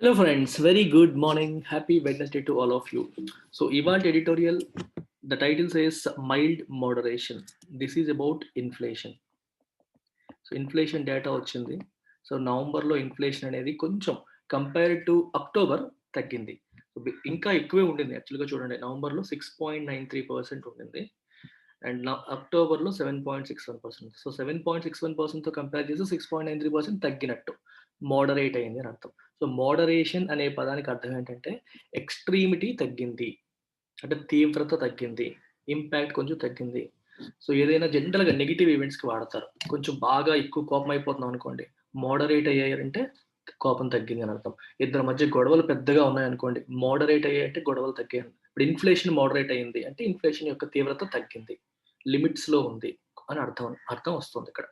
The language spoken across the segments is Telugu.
Hello, friends. Very good morning. Happy Wednesday to all of you. So, Evalt editorial, the title says mild moderation. This is about inflation. So inflation data వచ్చింది. సో నవంబర్లో ఇన్ఫ్లేషన్ అనేది కొంచెం కంపేర్ టు అక్టోబర్ తగ్గింది. ఇంకా ఎక్కువే ఉండింది యాక్చువల్గా. చూడండి, నవంబర్లో 6.93% ఉండింది అండ్ అక్టోబర్లో 7.61%. సో 7.61%తో కంపేర్ చేసి 6.93% తగ్గినట్టు, మోడరేట్ అయింది అని అర్థం. సో మోడరేషన్ అనే పదానికి అర్థం ఏంటంటే ఎక్స్ట్రీమిటీ తగ్గింది, అంటే తీవ్రత తగ్గింది, ఇంపాక్ట్ కొంచెం తగ్గింది. సో ఏదైనా జనరల్గా నెగిటివ్ ఈవెంట్స్కి వాడతారు. కొంచెం బాగా ఎక్కువ కోపం అయిపోతున్నాం అనుకోండి, మోడరేట్ అయ్యాయంటే కోపం తగ్గింది అని అర్థం. ఇద్దరి మధ్య గొడవలు పెద్దగా ఉన్నాయనుకోండి, మోడరేట్ అయ్యాయంటే గొడవలు తగ్గాయి. ఇప్పుడు ఇన్ఫ్లేషన్ మోడరేట్ అయ్యింది అంటే ఇన్ఫ్లేషన్ యొక్క తీవ్రత తగ్గింది, లిమిట్స్లో ఉంది అని అర్థం అర్థం వస్తుంది ఇక్కడ.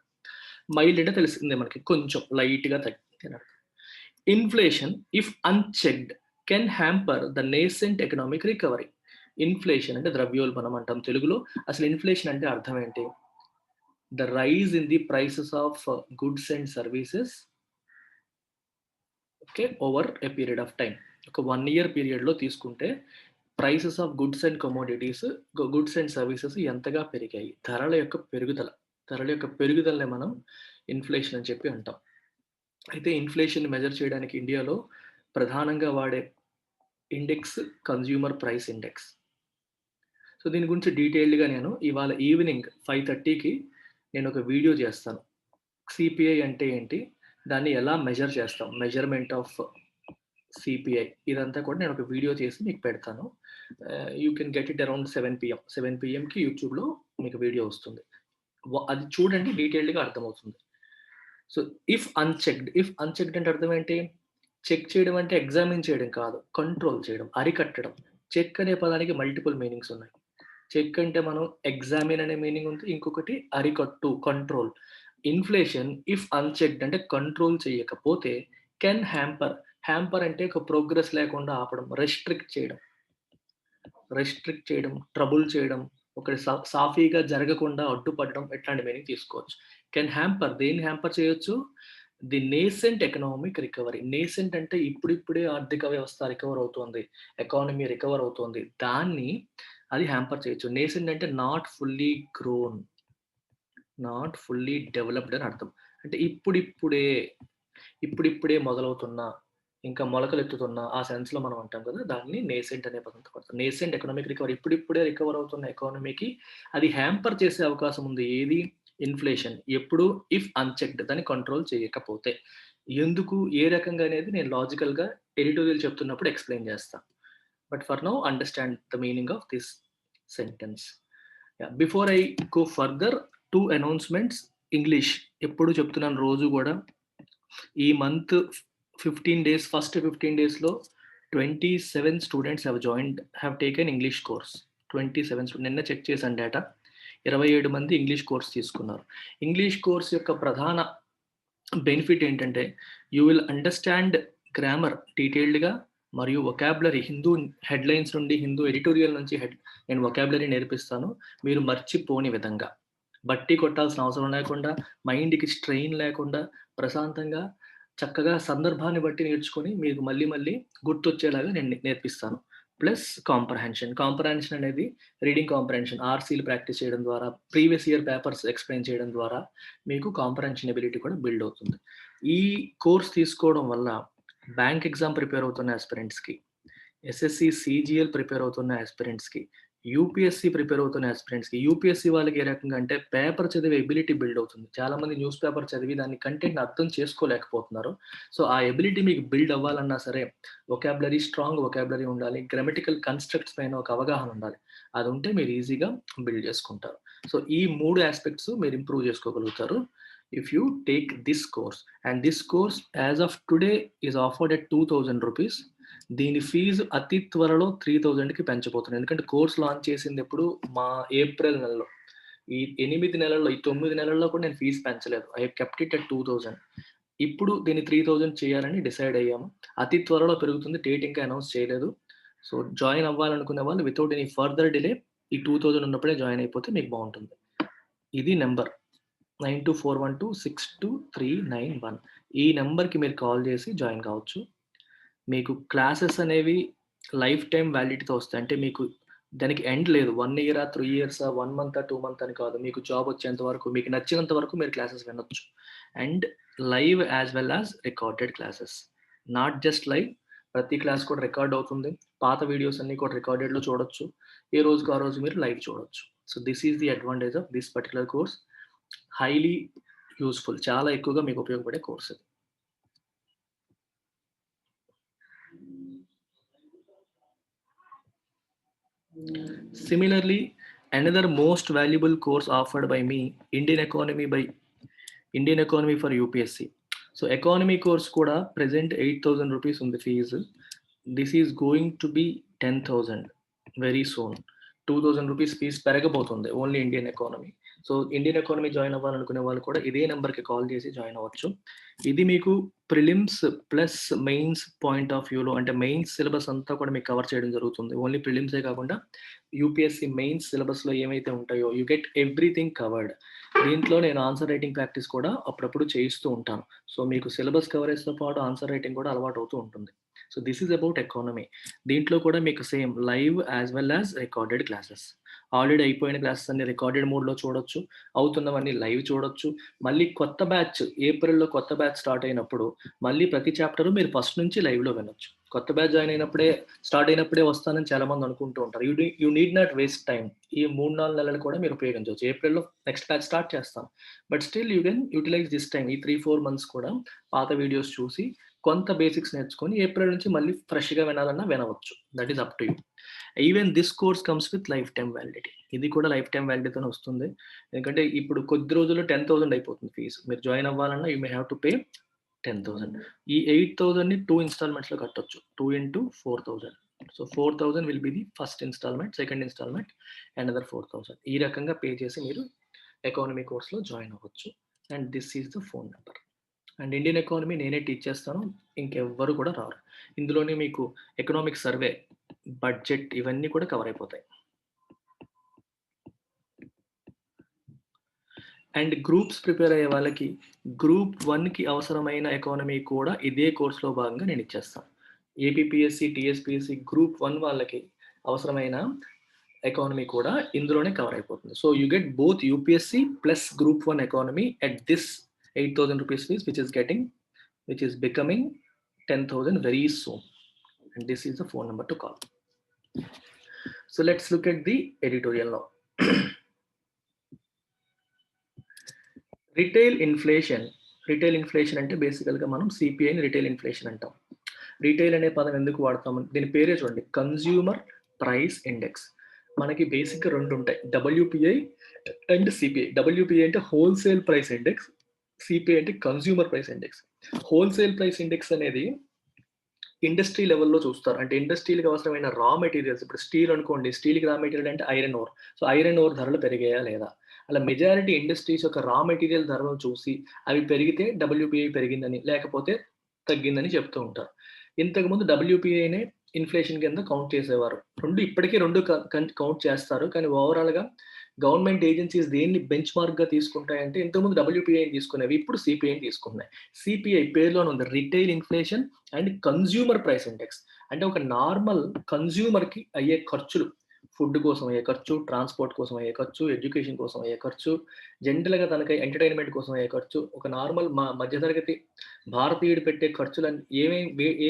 మైల్డ్ అంటే తెలిసిందే మనకి, కొంచెం లైట్గా తగ్గింది అని అర్థం. Inflation if unchecked can hamper the nascent economic recovery. Inflation అంటే ద్రవ్యోల్బణం అంటాం తెలుగులో. అసలు ఇన్ఫ్లేషన్ అంటే అర్థం ఏంటి? The rise in the prices of goods and services, okay, over a period of time. ఒక 1 year పీరియడ్లో తీసుకుంటే prices of goods and commodities, goods and services ఎంతగా పెరిగాయి, ధరల యొక్క పెరుగుదల. ధరల యొక్క పెరుగుదలనే మనం ఇన్ఫ్లేషన్ అని చెప్పి అంటాం. అయితే ఇన్ఫ్లేషన్ మెజర్ చేయడానికి ఇండియాలో ప్రధానంగా వాడే index consumer price index. So దీని గురించి డీటెయిల్డ్గా నేను ఇవాళ ఈవినింగ్ 5:30కి నేను ఒక వీడియో చేస్తాను. సిపిఐ అంటే ఏంటి, దాన్ని ఎలా మెజర్ చేస్తాం, మెజర్మెంట్ ఆఫ్ సిపిఐ, ఇదంతా కూడా నేను ఒక వీడియో చేసి మీకు పెడతాను. You can get it around 7 PM యూట్యూబ్లో మీకు వీడియో వస్తుంది. అది చూడండి, డీటెయిల్డ్గా అర్థమవుతుంది. సో ఇఫ్ అన్చెక్డ్ అంటే అర్థం ఏంటి? చెక్ చేయడం అంటే ఎగ్జామిన్ చేయడం కాదు, కంట్రోల్ చేయడం, అరికట్టడం. చెక్ అనే పదానికి మల్టిపుల్ మీనింగ్స్ ఉన్నాయి. చెక్ అంటే మనం ఎగ్జామిన్ అనే మీనింగ్ ఉంది, ఇంకొకటి అరికట్టు, కంట్రోల్. ఇన్ఫ్లేషన్ ఇఫ్ అన్చెక్డ్ అంటే కంట్రోల్ చేయకపోతే కెన్ హ్యాంపర్ అంటే ఒక ప్రోగ్రెస్ లేకుండా ఆపడం, రెస్ట్రిక్ట్ చేయడం, ట్రబుల్ చేయడం, ఒకటి సాఫీగా జరగకుండా అడ్డుపడడం, ఇట్లాంటి మీనింగ్ తీసుకోవచ్చు. కెన్ హ్యాంపర్, దేన్ని హ్యాంపర్ చేయొచ్చు? The nascent economic recovery. Nascent అంటే ఇప్పుడిప్పుడే ఆర్థిక వ్యవస్థ రికవర్ అవుతోంది, ఎకానమీ రికవర్ అవుతోంది, దాన్ని అది హ్యాంపర్ చేయొచ్చు. నేసెంట్ అంటే not fully grown, not fully developed అని అర్థం. అంటే ఇప్పుడిప్పుడే మొదలవుతున్నా, ఇంకా మొలకలెత్తుతున్నా, ఆ సెన్స్లో మనం అంటాం కదా, దాన్ని నేసెంట్ అనే పదంతో పడతాం. నేసెంట్ ఎకనామిక్ రికవరీ, ఇప్పుడిప్పుడే రికవర్ అవుతున్న ఎకానమీకి అది హ్యాంపర్ చేసే అవకాశం ఉంది. ఏది? ఇన్ఫ్లేషన్. ఎప్పుడు? ఇఫ్ అన్చెక్డ్, దాన్ని కంట్రోల్ చేయకపోతే. ఎందుకు, ఏ రకంగా అనేది నేను లాజికల్గా ఎడిటోరియల్ చెప్తున్నప్పుడు ఎక్స్ప్లెయిన్ చేస్తాను. But for now understand the meaning of this sentence. Before I go further, 2 announcements. English ఎప్పుడు చెప్తున్నాను రోజు కూడా. ఈ month 15 days, first 15 daysలో 27 students have taken English course. 27, నిన్న చెక్ చేశాను డేటా. 27 మంది ఇంగ్లీష్ కోర్స్ తీసుకున్నారు. ఇంగ్లీష్ కోర్స్ యొక్క ప్రధాన బెనిఫిట్ ఏంటంటే యూ విల్ అండర్స్టాండ్ గ్రామర్ డీటెయిల్డ్గా, మరియు వొకాబులరీ, హిందూ హెడ్లైన్స్ నుండి, హిందూ ఎడిటోరియల్ నుంచి నేను వొకాబులరీ నేర్పిస్తాను. మీరు మర్చిపోని విధంగా, బట్టి కొట్టాల్సిన అవసరం లేకుండా, మైండ్కి స్ట్రెయిన్ లేకుండా, ప్రశాంతంగా, చక్కగా సందర్భాన్ని బట్టి నేర్చుకొని మీకు మళ్ళీ గుర్తొచ్చేలాగా నేను నేర్పిస్తాను. ప్లస్ కాంప్రహెన్షన్ అనేది రీడింగ్ కాంప్రహెన్షన్, ఆర్సీలు ప్రాక్టీస్ చేయడం ద్వారా, ప్రీవియస్ ఇయర్ పేపర్స్ ఎక్స్ప్లెయిన్ చేయడం ద్వారా మీకు కాంప్రహెన్షన్ ఎబిలిటీ కూడా బిల్డ్ అవుతుంది. ఈ కోర్స్ తీసుకోవడం వల్ల బ్యాంక్ ఎగ్జామ్ ప్రిపేర్ అవుతున్న ఆస్పిరెంట్స్కి, ఎస్ఎస్సి సిజిఎల్ ప్రిపేర్ అవుతున్న ఆస్పిరెంట్స్కి, యూపీఎస్సీ ప్రిపేర్ అవుతున్న ఆస్పిరెంట్స్కి, యూపీఎస్సీ వాళ్ళకి ఏ రకంగా అంటే పేపర్ చదివే ఎబిలిటీ బిల్డ్ అవుతుంది. చాలామంది న్యూస్ పేపర్ చదివి దాని కంటెంట్ని అర్థం చేసుకోలేకపోతున్నారు. సో ఆ ఎబిలిటీ మీకు బిల్డ్ అవ్వాలన్నా సరే స్ట్రాంగ్ వొకాబులరీ ఉండాలి, గ్రామటికల్ కన్స్ట్రక్ట్స్ పైన ఒక అవగాహన ఉండాలి. అది ఉంటే మీరు ఈజీగా బిల్డ్ చేసుకుంటారు. సో ఈ 3 ఆస్పెక్ట్స్ మీరు ఇంప్రూవ్ చేసుకోగలుగుతారు if you take this course. And this course as of today is offered at 2,000 rupees. దీని ఫీజు అతి త్వరలో 3,000కి పెంచబోతున్నాను. ఎందుకంటే కోర్స్ లాంచ్ చేసింది ఎప్పుడు, మా ఏప్రిల్ నెలలో. ఈ 8 నెలల్లో, ఈ 9 నెలల్లో కూడా నేను ఫీజు పెంచలేదు. I kept it at 2,000. ఇప్పుడు దీన్ని 3,000 చేయాలని డిసైడ్ అయ్యాము. అతి త్వరలో పెరుగుతుంది, డేట్ ఇంకా అనౌన్స్ చేయలేదు. సో జాయిన్ అవ్వాలనుకునే వాళ్ళు వితౌట్ ఎనీ ఫర్దర్ డిలే ఈ 2,000 ఉన్నప్పుడే జాయిన్ అయిపోతే మీకు బాగుంటుంది. ఇది నెంబర్ 9241262391. ఈ నెంబర్కి మీరు కాల్ చేసి జాయిన్ కావచ్చు. మీకు క్లాసెస్ అనేవి లైఫ్ టైమ్ వ్యాలిడిటీతో వస్తాయి. అంటే మీకు దానికి ఎండ్ లేదు. 1 ఇయరా, 3 ఇయర్సా, 1 మంతా, 2 మంత్ అని కాదు. మీకు జాబ్ వచ్చేంత వరకు, మీకు నచ్చినంత వరకు మీరు క్లాసెస్ వినొచ్చు. And live as well as recorded classes. Not just live, ప్రతి క్లాస్ కూడా రికార్డ్ అవుతుంది. పాత వీడియోస్ అన్నీ కూడా రికార్డెడ్‌లో చూడొచ్చు. ఏ రోజుకి ఆ రోజు మీరు లైవ్ చూడొచ్చు. So, this is the advantage of this particular course. Highly useful. చాలా ఎక్కువగా మీకు ఉపయోగపడే కోర్స్ ఇది. Similarly, another most valuable course offered by me, Indian Economy for UPSC. So economy course kuda present 8,000 rupees on the fees. This is going to be 10,000 very soon. 2,000 rupees fees పెరగబోతుంది only Indian economy. So Indian economy join అవ్వాలనుకునే వాళ్ళు కూడా ఇదే నెంబర్కి కాల్ చేసి జాయిన్ అవ్వచ్చు. ఇది మీకు prelims plus mains point of వ్యూలో, అంటే మెయిన్స్ సిలబస్ అంతా కూడా మీకు కవర్ చేయడం జరుగుతుంది. ఓన్లీ ప్రిలిమ్సే కాకుండా యూపీఎస్సీ మెయిన్స్ సిలబస్లో ఏమైతే ఉంటాయో యూ గెట్ ఎవ్రీథింగ్ కవర్డ్. దీంట్లో నేను ఆన్సర్ రైటింగ్ ప్రాక్టీస్ కూడా అప్పుడప్పుడు చేయిస్తూ ఉంటాను. సో మీకు సిలబస్ కవరేజ్తో పాటు ఆన్సర్ రైటింగ్ కూడా అలవాటు అవుతూ ఉంటుంది. So this is about economy. దీంట్లో కూడా మీకు same live as well as recorded classes. Already అయిపోయిన క్లాసెస్ అన్ని రికార్డెడ్ మోడ్లో చూడొచ్చు, అవుతున్నవన్నీ లైవ్ చూడొచ్చు. మళ్ళీ కొత్త బ్యాచ్ ఏప్రిల్లో కొత్త బ్యాచ్ స్టార్ట్ అయినప్పుడు మళ్ళీ ప్రతి చాప్టర్ మీరు ఫస్ట్ నుంచి లైవ్లో వినొచ్చు. కొత్త బ్యాచ్ జాయిన్ అయినప్పుడే స్టార్ట్ అయినప్పుడే వస్తానని చాలా మంది అనుకుంటూ ఉంటారు. You need not waste time. ఈ 3-4 నెలలు కూడా మీరు ఉపయోగించవచ్చు. ఏప్రిల్లో నెక్స్ట్ బ్యాచ్ స్టార్ట్ చేస్తాం, but still you can utilise this time. ఈ 3-4 మంత్స్ కూడా పాత వీడియోస్ చూసి కొంత బేసిక్స్ నేర్చుకొని ఏప్రిల్ నుంచి మళ్ళీ ఫ్రెష్గా వినాలన్నా వినవచ్చు. That is up to you. Even this course comes with life time validity. ఇది కూడా లైఫ్ టైమ్ వ్యాలిడిటీతోనే వస్తుంది. ఎందుకంటే ఇప్పుడు కొద్ది రోజుల్లో 10,000 అయిపోతుంది ఫీజు. మీరు జాయిన్ అవ్వాలన్నా you may have to pay 10,000. ఈ 8,000ని 2 ఇన్స్టాల్మెంట్స్‌లో కట్టొచ్చు. 2 into 4,000. So 4,000 will be the first instalment, second instalment another 4,000. ఈ రకంగా పే చేసి మీరు ఎకానమీ కోర్స్‌లో జాయిన్ అవ్వచ్చు. And this is the phone number. And Indian economy నేనే టీచ్ చేస్తాను, ఇంకెవ్వరు కూడా రారు. ఇందులోనే మీకు ఎకనామిక్ సర్వే, బడ్జెట్ ఇవన్నీ కూడా కవర్ అయిపోతాయి. అండ్ గ్రూప్స్ ప్రిపేర్ అయ్యే వాళ్ళకి గ్రూప్ 1కి అవసరమైన ఎకానమీ కూడా ఇదే కోర్సులో భాగంగా నేను ఇచ్చేస్తాను. ఏపీపీఎస్సి, టీఎస్పీఎస్సి గ్రూప్ 1 వాళ్ళకి అవసరమైన ఎకానమీ కూడా ఇందులోనే కవర్ అయిపోతుంది. So you get both UPSC plus group 1 economy at this 8,000 rupees fees, which is becoming 10,000 very soon. And this is the phone number to call. So let's look at the editorial now. Retail inflation అంటే బేసికల్గా మనం సిపిఐని రిటైల్ ఇన్ఫ్లేషన్ అంటాం. రిటైల్ అనే పదం ఎందుకు వాడతాం? దీని పేరే చూడండి, కన్జ్యూమర్ ప్రైస్ ఇండెక్స్. మనకి బేసిక్గా 2 ఉంటాయి, డబ్ల్యూపిఐ అండ్ సిపిఐ. డబ్ల్యూపిఐ అంటే హోల్సేల్ ప్రైస్ ఇండెక్స్, సిపిఐ అంటే consumer price index. Wholesale price index అనేది ఇండస్ట్రీ లెవెల్లో చూస్తారు. అంటే ఇండస్ట్రీలకు అవసరమైన రా మెటీరియల్స్, ఇప్పుడు స్టీల్ అనుకోండి, స్టీల్కి రా మెటీరియల్ అంటే iron ore. So iron ore ధరలు పెరిగాయా లేదా, అలా మెజారిటీ ఇండస్ట్రీస్ యొక్క రా మెటీరియల్ ధరలను చూసి అవి పెరిగితే డబ్ల్యూపీఐ పెరిగిందని, లేకపోతే తగ్గిందని చెప్తూ ఉంటారు. ఇంతకుముందు డబ్ల్యూపీఐనే ఇన్ఫ్లేషన్ కింద కౌంట్ చేసేవారు. ఇప్పటికీ రెండు కౌంట్ చేస్తారు, కానీ ఓవరాల్గా గవర్నమెంట్ ఏజెన్సీస్ దేన్ని బెంచ్ మార్క్గా తీసుకుంటాయంటే ఇంతకుముందు డబ్ల్యూపీఐని తీసుకునేవి, ఇప్పుడు సిపిఐని తీసుకుంటున్నాయి. సిపిఐ పేరులోనే ఉంది, retail inflation and consumer price index. అంటే ఒక నార్మల్ కన్జ్యూమర్కి అయ్యే ఖర్చులు, ఫుడ్ కోసం అయ్యే ఖర్చు, ట్రాన్స్పోర్ట్ కోసం అయ్యే ఖర్చు, ఎడ్యుకేషన్ కోసం అయ్యే ఖర్చు, జనరల్గా తనకి ఎంటర్టైన్మెంట్ కోసం అయ్యే ఖర్చు, ఒక నార్మల్ మధ్యతరగతి భారతీయుడు పెట్టే ఖర్చులన్నీ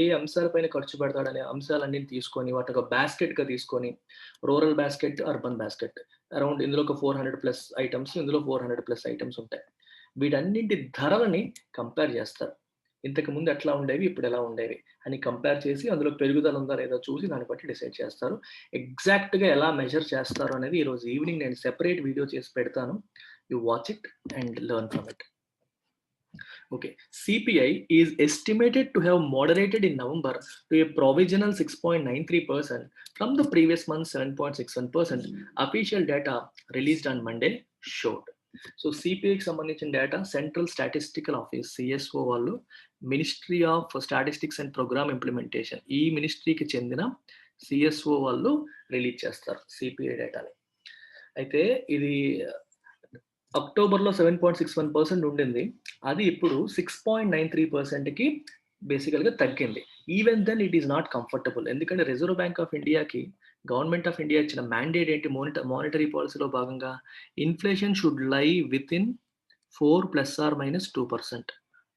ఏ అంశాలపైన ఖర్చు పెడతాడనే అంశాలన్నీ తీసుకొని వాటి ఒక బాస్కెట్గా తీసుకొని, rural basket, urban basket, around ఇందులో ఒక 400+ ఐటమ్స్, ఇందులో 400+ ఐటమ్స్ ఉంటాయి. వీటన్నింటి ధరలని కంపేర్ చేస్తారు. ఇంతకుముందు ఎట్లా ఉండేవి, ఇప్పుడు ఎలా ఉండేవి అని కంపేర్ చేసి అందులో పెరుగుదల ఉందా లేదా చూసి దాన్ని బట్టి డిసైడ్ చేస్తారు. ఎగ్జాక్ట్గా ఎలా మెజర్ చేస్తారు అనేది ఈరోజు ఈవినింగ్ నేను సెపరేట్ వీడియో చేసి పెడతాను. You watch it and learn from it. Okay, CPI is estimated to have moderated in November to a provisional 6.93% from the previous month's 7.61%. Official data released on Monday showed. So సిపిఐకి సంబంధించిన data central statistical office, CSO వాళ్ళు, ministry of statistics and programme implementation, ఈ మినిస్ట్రీకి చెందిన సిఎస్ఓ వాళ్ళు రిలీజ్ చేస్తారు సిపిఐ డేటాని. అయితే ఇది అక్టోబర్లో 7.61% ఉండింది, అది ఇప్పుడు 6.93%కి బేసికల్గా తగ్గింది. Even then it is not comfortable. ఎందుకంటే రిజర్వ్ బ్యాంక్ ఆఫ్ ఇండియాకి గవర్నమెంట్ ఆఫ్ ఇండియా ఇచ్చిన మ్యాండేట్ ఏంటి? మానిటరీ పాలసీలో భాగంగా ఇన్‌ఫ్లేషన్ షుడ్ లై వితిన్ 4 ± 2%.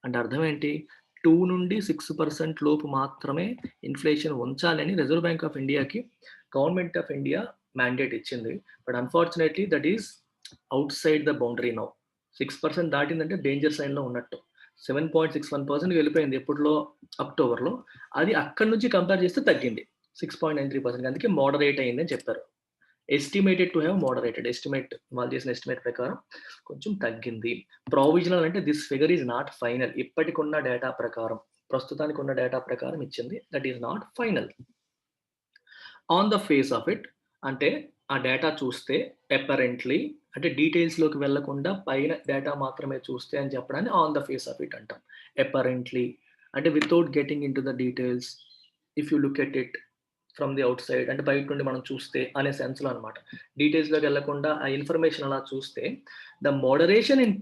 అంటే అర్థం ఏంటి? 2-6% లోపు మాత్రమే ఇన్‌ఫ్లేషన్ ఉంచాలని రిజర్వ్ బ్యాంక్ ఆఫ్ ఇండియాకి గవర్నమెంట్ ఆఫ్ ఇండియా మ్యాండేట్ ఇచ్చింది. But unfortunately that is outside the boundary now. 6% దాటిందంటే డేంజర్ సైన్‌లో ఉన్నట్టు. 7.61% వెళ్ళిపోయింది ఎప్పట్లో? అక్టోబర్‌లో. అది అక్కడి నుంచి కంపేర్ చేస్తే తగ్గింది. 6.93%. అందుకే మోడరేట్ అయిందని చెప్పారు. Estimated to have moderated. వాళ్ళు చేసిన ఎస్టిమేట్ ప్రకారం కొంచెం తగ్గింది. ప్రొవిజనల్ అంటే this figure is not final. ఇప్పటికున్న డేటా ప్రకారం, ప్రస్తుతానికి ఉన్న డేటా ప్రకారం ఇచ్చింది. That is not final. On the face of it అంటే ఆ డేటా చూస్తే అపరెంట్‌లీ అంటే డీటెయిల్స్‌లోకి వెళ్ళకుండా పైన డేటా మాత్రమే చూస్తే అని చెప్పడాన్ని on the face of it అంటాం. అపరెంట్‌లీ అంటే without getting into the details, if you look at it from the outside అంటే బయట నుండి మనం చూస్తే అనే సెన్స్‌లో అనమాట. డీటెయిల్స్‌లోకి వెళ్ళకుండా ఆ ఇన్ఫర్మేషన్ అలా చూస్తే the moderation in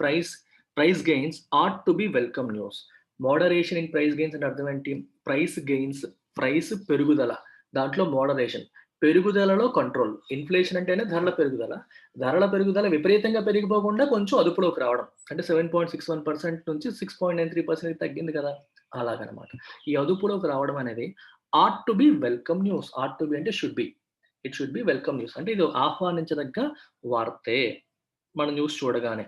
price gains at to be welcome news. Moderation in price gains అంటే అర్థం ఏంటి? ప్రైస్ గెయిన్స్, ప్రైస్ పెరుగుదల. దాంట్లో మోడరేషన్. పెరుగుదలలో కంట్రోల్. ఇన్‌ఫ్లేషన్ అంటేనే ధరల పెరుగుదల. ధరల పెరుగుదల విపరీతంగా పెరిగిపోకుండా కొంచెం అదుపులోకి రావడం. అంటే 7.61% నుంచి 6.93% తగ్గింది కదా! అలాగనమాట. ఈ అదుపులోకి రావడం అనేది ought to be welcome news. Ought to be అంటే should be. It should be welcome news. అంటే ఇది ఆహ్వానించదగ్గ వార్తే. మన న్యూస్ చూడగానే.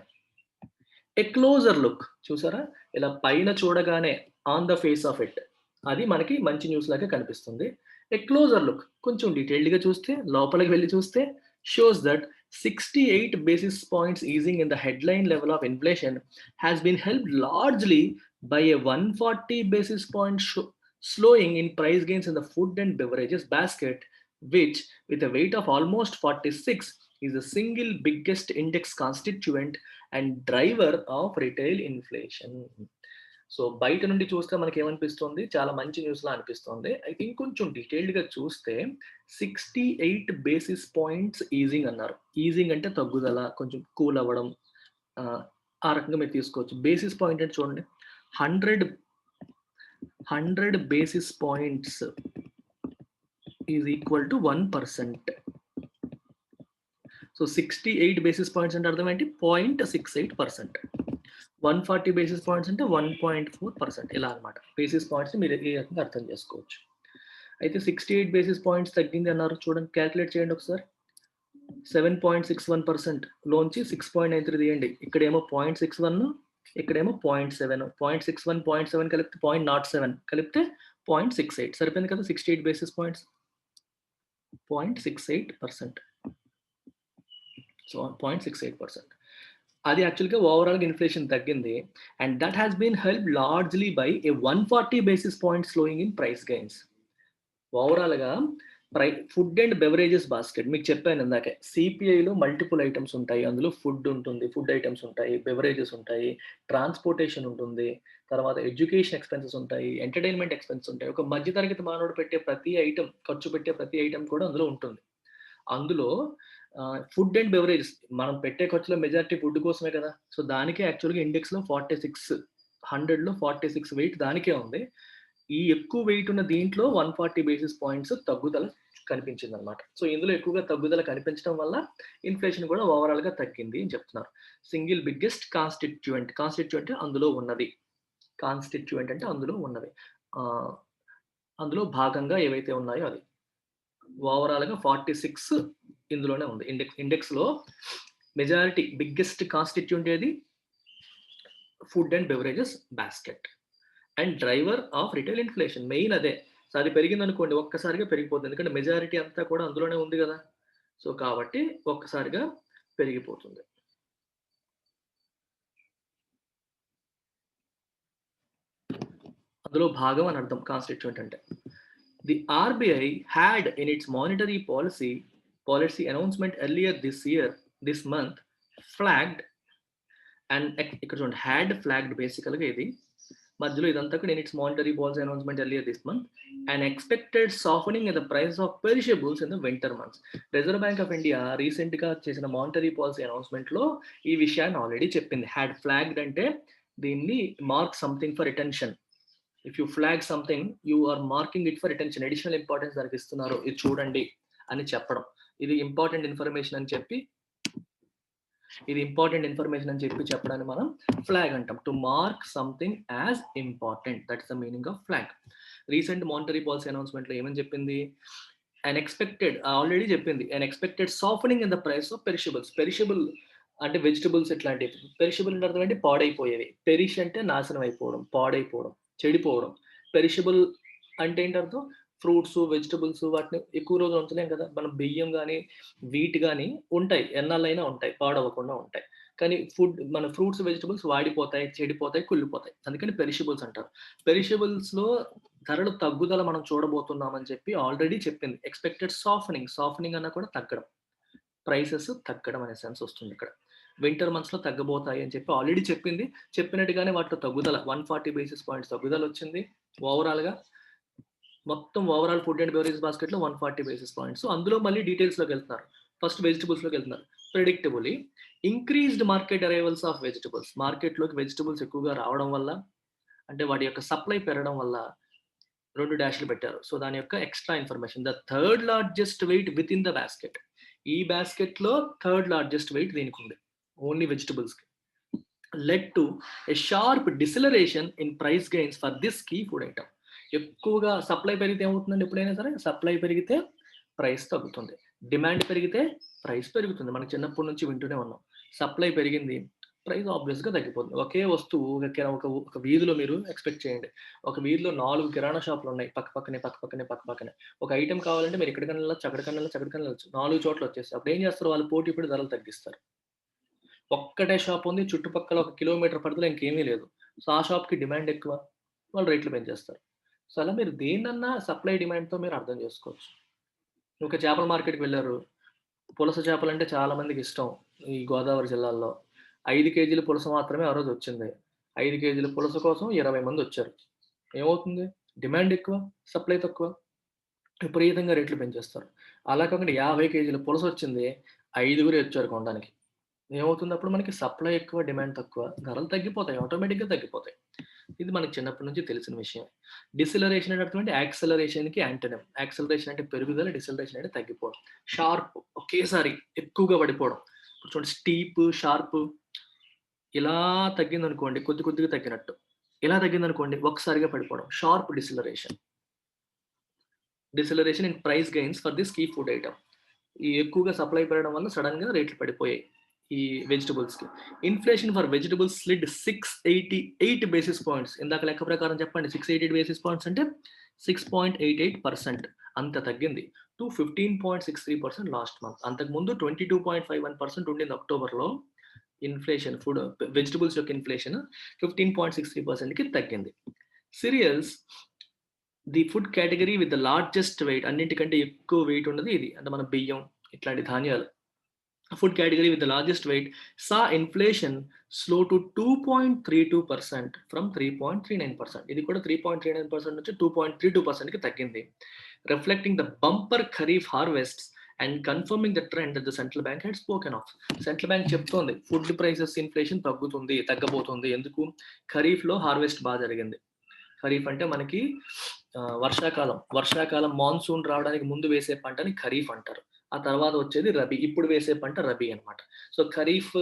ఎ క్లోజర్ లుక్ చూసారా? ఇలా పైన చూడగానే on the face of it అది మనకి మంచి న్యూస్ లాగా కనిపిస్తుంది. ఎ క్లోజర్ లుక్ కొంచెం డీటెయిల్డ్‌గా చూస్తే, లోపలికి వెళ్లి చూస్తే shows that 68 basis points easing in the headline level of inflation has been helped largely by a 140 basis point slowing in price gains in the food and beverages basket, which with a weight of almost 46 is the single biggest index constituent and driver of retail inflation. So బయట నుండి చూస్తే మనకేమనిపిస్తుంది? చాలా మంచి న్యూస్‌లా అనిపిస్తుంది. అయితే ఇంకొంచెం డీటెయిల్డ్‌గా చూస్తే 68 బేసిస్ పాయింట్స్ ఈజింగ్ అన్నారు. ఈజింగ్ అంటే తగ్గుదల, కొంచెం కూల్ అవ్వడం. ఆ రకంగా మీరు తీసుకోవచ్చు. బేసిస్ పాయింట్ అంటే చూడండి 100 basis points is equal to 1%. So 68 basis points అంటే అర్థం ఏంటి? 0.68%. 140 బేసిస్ పాయింట్స్ అంటే 1.4% ఇలా అన్నమాట. బేసిస్ పాయింట్స్‌ని మీరు ఈ రకంగా అర్థం చేసుకోవచ్చు. అయితే 68 బేసిస్ పాయింట్స్ తగ్గింది అన్నారు. చూడండి క్యాలిక్యులేట్ చేయండి ఒకసారి. 7.61% లోంచి 6.93 తీయండి. ఇక్కడేమో 0.61, ఇక్కడేమో 0.7. 0.61, 0.7 కలిపితే 0.07 కలిపితే 0.68 సరిపోయింది కదా! 68 బేసిస్ పాయింట్స్. 0.68%. సో 0.68%. అది యాక్చువల్‌గా ఓవరాల్‌గా ఇన్‌ఫ్లేషన్ తగ్గింది. And that has been helped largely by a 140 basis points slowing in price gains. ఓవరాల్‌గా ఫుడ్ అండ్ బెవరేజెస్ బాస్కెట్ మీకు చెప్పాను ఇందాకే. సిపిఐలో మల్టిపుల్ ఐటెమ్స్ ఉంటాయి. అందులో ఫుడ్ ఉంటుంది. ఫుడ్ ఐటెమ్స్ ఉంటాయి. బెవరేజెస్ ఉంటాయి. ట్రాన్స్‌పోర్టేషన్ ఉంటుంది. తర్వాత ఎడ్యుకేషన్ ఎక్స్‌పెన్సెస్ ఉంటాయి. ఎంటర్‌టైన్‌మెంట్ ఎక్స్‌పెన్సెస్ ఉంటాయి. ఒక మధ్య తరగతి మానవుడు పెట్టే ప్రతి ఐటెమ్, ఖర్చు పెట్టే ప్రతి ఐటెమ్ కూడా అందులో ఉంటుంది. అందులో ఫుడ్ అండ్ బెవరేజెస్ మనం పెట్టే ఖర్చులో మెజారిటీ ఫుడ్ కోసమే కదా! సో, దానికే యాక్చువల్‌గా ఇండెక్స్‌లో 46, 100లో 46 వెయిట్ దానికే ఉంది. ఈ ఎక్కువ వెయిట్ ఉన్న దీంట్లో 140 బేసిస్ పాయింట్స్ తగ్గుదల కనిపించిందనమాట. సో, ఇందులో ఎక్కువగా తగ్గుదల కనిపించడం వల్ల ఇన్‌ఫ్లేషన్ కూడా ఓవరాల్‌గా తగ్గింది అని చెప్తున్నారు. సింగిల్ బిగ్గెస్ట్ కాన్స్టిట్యూయెంట్ అందులో ఉన్నది. కాన్స్టిట్యూయెంట్ అంటే అందులో ఉన్నవి. ఆహ్, అందులో భాగంగా ఏవైతే ఉన్నాయో అది. ఓవరాల్‌గా 46 ఇందులోనే ఉంది. ఇండెక్స్‌లో మెజారిటీ బిగ్గెస్ట్ కాన్స్టిట్యూయెంట్ ఏది? Food and beverages basket. And driver of retail inflation main అదే. సో, అది పెరిగిందనుకోండి ఒక్కసారిగా పెరిగిపోతుంది. ఎందుకంటే మెజారిటీ అంతా కూడా అందులోనే ఉంది గదా! సో, కాబట్టి ఒక్కసారిగా పెరిగిపోతుంది. అందులో భాగం అని అర్థం కాన్స్టిట్యూయెంట్ అంటే. The RBI had in its monetary policy announcement earlier this month flagged and ఇక్కడ చూడండి ఫ్లాగ్డ్ బేసికల్‌గా ఇది. మధ్యలో ఇదంతా కూడా in its monetary policy announcement earlier this month and expected softening in the price of perishables in the winter months. Reserve bank of India రీసెంట్‌గా చేసిన మానిటరీ పాలసీ అనౌన్స్‌మెంట్‌లో ఈ విషయాన్ని ఆల్రెడీ చెప్పింది. ఫ్లాగ్డ్ అంటే దీన్ని mark something for attention. If you flag something you are marking it for attention, additional importance దానికి ఇస్తున్నారు, ఇది చూడండి అని చెప్పడం. ఇది ఇంపార్టెంట్ ఇన్ఫర్మేషన్ అని చెప్పి చెప్పడాన్ని మనం ఫ్లాగ్ అంటాం. To mark something as important, that's the meaning of flag. Recent monetary policy announcement లో ఏమని చెప్పింది? ఆల్రెడీ చెప్పింది, an expected softening in the price of perishables. Perishable అంటే వెజిటబుల్స్ ఇట్లాంటివి. పెరిషబుల్ అంటే అర్థం ఏంటి? పాడైపోయేవి. పెరిష్ అంటే నాశనం అయిపోవడం, పాడైపోవడం, చెడిపోవడం. పెరిషబుల్ అంటే ఏంటి అర్థం? ఫ్రూట్స్, వెజిటబుల్స్ వాటిని ఎక్కువ రోజులు ఉంచలేం కదా. మనం బియ్యం కానీ వీట్ కానీ ఉంటాయి, ఎన్నాళ్ళైనా ఉంటాయి, పాడవకుండా ఉంటాయి. కానీ మన ఫ్రూట్స్, వెజిటబుల్స్ వాడిపోతాయి, చెడిపోతాయి, కుళ్ళిపోతాయి. అందుకని పెరిషబుల్స్ అంటారు. పెరిషబుల్స్ లో ధరలు తగ్గుదల మనం చూడబోతున్నామని చెప్పి ఆల్రెడీ చెప్పింది. ఎక్స్పెక్టెడ్ సాఫ్టనింగ్ అన్నా కూడా తగ్గడం, ప్రైసెస్ తగ్గడం అనే సెన్స్ వస్తుంది ఇక్కడ. వింటర్ మంత్స్ లో తగ్గబోతాయి అని చెప్పి ఆల్రెడీ చెప్పింది. చెప్పినట్టుగానే వాటిలో తగ్గుదల 140 బేసిస్ పాయింట్స్ తగ్గుదల వచ్చింది ఓవరాల్ గా. మొత్తం overall food and beverage basket లో 140 బేసిస్ పాయింట్స్. అందులో మళ్ళీ డీటెయిల్స్ లోకి వెళ్తున్నారు. ఫస్ట్ వెజిటబుల్స్ లోకి వెళ్తున్నారు. Predictably increased market arrivals of vegetables. Market లోకి వెజిటబుల్స్ ఎక్కువగా రావడం వల్ల, అంటే వాటి యొక్క సప్లై పెరగడం వల్ల 2 డాష్లు పెట్టారు. సో దాని యొక్క extra information, the third largest weight within the basket. ఈ బాస్కెట్ లో థర్డ్ లార్జెస్ట్ వెయిట్ దీనికి ఉంది, ఓన్లీ వెజిటబుల్స్ కి. Led to a sharp deceleration in price gains for this key food item. ఎక్కువగా సప్లై పెరిగితే ఏమవుతుందండి? ఎప్పుడైనా సరే సప్లై పెరిగితే ప్రైస్ తగ్గుతుంది, డిమాండ్ పెరిగితే ప్రైస్ పెరుగుతుంది. మనకి చిన్నప్పటి నుంచి వింటూనే ఉన్నాం. సప్లై పెరిగింది, ప్రైస్ ఆబ్వియస్ గా తగ్గిపోతుంది. ఒకే వస్తువు ఒక వీధిలో మీరు ఎక్స్పెక్ట్ చేయండి, ఒక వీధిలో 4 కిరాణా షాపులు ఉన్నాయి, పక్కపక్కనే. ఒక ఐటెం కావాలంటే మీరు ఎక్కడికన్నా వెళ్ళచ్చు, అక్కడికన్నా వెళ్ళచ్చు, 4 చోట్ల వచ్చేసి అప్పుడు ఏం చేస్తారు? వాళ్ళు పోటీ పడి ధరలు తగ్గిస్తారు. ఒక్కటే షాప్ ఉంది, చుట్టుపక్కల 1 కిలోమీటర్ పరిధిలో ఇంకేమీ లేదు. సో ఆ షాప్ కి డిమాండ్ ఎక్కువ, వాళ్ళు రేట్లు పెంచేస్తారు. సో అలా మీరు దేన్నన్నా సప్లై డిమాండ్ తో మీరు అర్థం చేసుకోవచ్చు. ఒక చేపల మార్కెట్కి వెళ్ళారు, పులస చేపలు అంటే చాలా మందికి ఇష్టం. ఈ గోదావరి జిల్లాల్లో 5 కేజీల పులస మాత్రమే ఆ రోజు వచ్చింది. 5 కేజీల పులస కోసం 20 మంది వచ్చారు. ఏమవుతుంది? డిమాండ్ ఎక్కువ, సప్లై తక్కువ, విపరీతంగా రేట్లు పెంచేస్తారు. అలా కాకుండా 50 కేజీల పులస వచ్చింది, 5గురే వచ్చారు కొనడానికి. ఏమవుతుంది? అప్పుడు మనకి సప్లై ఎక్కువ, డిమాండ్ తక్కువ, ధరలు తగ్గిపోతాయి, ఆటోమేటిక్గా తగ్గిపోతాయి. ఇది మనకి చిన్నప్పటి నుంచి తెలిసిన విషయం. డిసిలరేషన్ అంటే యాక్సలరేషన్ కి యాంటోనిమ్. యాక్సలరేషన్ అంటే పెరుగుదల, డిసిలరేషన్ అంటే తగ్గిపోవడం. షార్ప్ ఒకేసారి ఎక్కువగా పడిపోవడం. ఇప్పుడు చూడండి, స్టీప్, షార్ప్ ఇలా తగ్గింది అనుకోండి, కొద్దిగా తగ్గినట్టు. ఇలా తగ్గింది అనుకోండి, ఒక్కసారిగా పడిపోవడం. Sharp deceleration in price gains for this key food item. ఈ ఎక్కువగా సప్లై పెరగడం వల్ల సడన్ గా రేట్లు పడిపోయాయి ఈ వెజిటబుల్స్ కి. Inflation for vegetables స్లిడ్ 688 basis points. ఇందాక లెక్క ప్రకారం చెప్పండి, 688 బేసిస్ పాయింట్స్ అంటే 6.88% అంత తగ్గింది. To 15.63% last month. అంతకు ముందు 22.51% ఉండింది అక్టోబర్లో. ఇన్ఫ్లేషన్, ఫుడ్ వెజిటబుల్స్ యొక్క ఇన్ఫ్లేషన్ 15.63% కి తగ్గింది. Cereals, the food category with the largest weight, అన్నింటికంటే ఎక్కువ వెయిట్ ఉన్నది ఇది, అంటే మన బియ్యం ఇట్లాంటి ధాన్యాలు. Food category with the largest weight saw inflation slow to 2.32% from 3.39%. ఇది కూడా 3.39% నుంచి 2.32% కి తగ్గింది. Reflecting the bumper kharif harvest and confirming the trend that the central bank had spoken of. Central bank చెప్తోంది ఫుడ్ ప్రైసెస్ ఇన్ఫ్లేషన్ తగ్గబోతుంది. ఎందుకు? ఖరీఫ్ లో హార్వెస్ట్ బాగా జరిగింది. ఖరీఫ్ అంటే మనకి వర్షాకాలం మాన్సూన్ రావడానికి ముందు వేసే పంటని ఖరీఫ్ అంటారు. ఆ తర్వాత వచ్చేది రబీ. ఇప్పుడు వేసే పంట రబీ అన్నమాట. సో ఖరీఫ్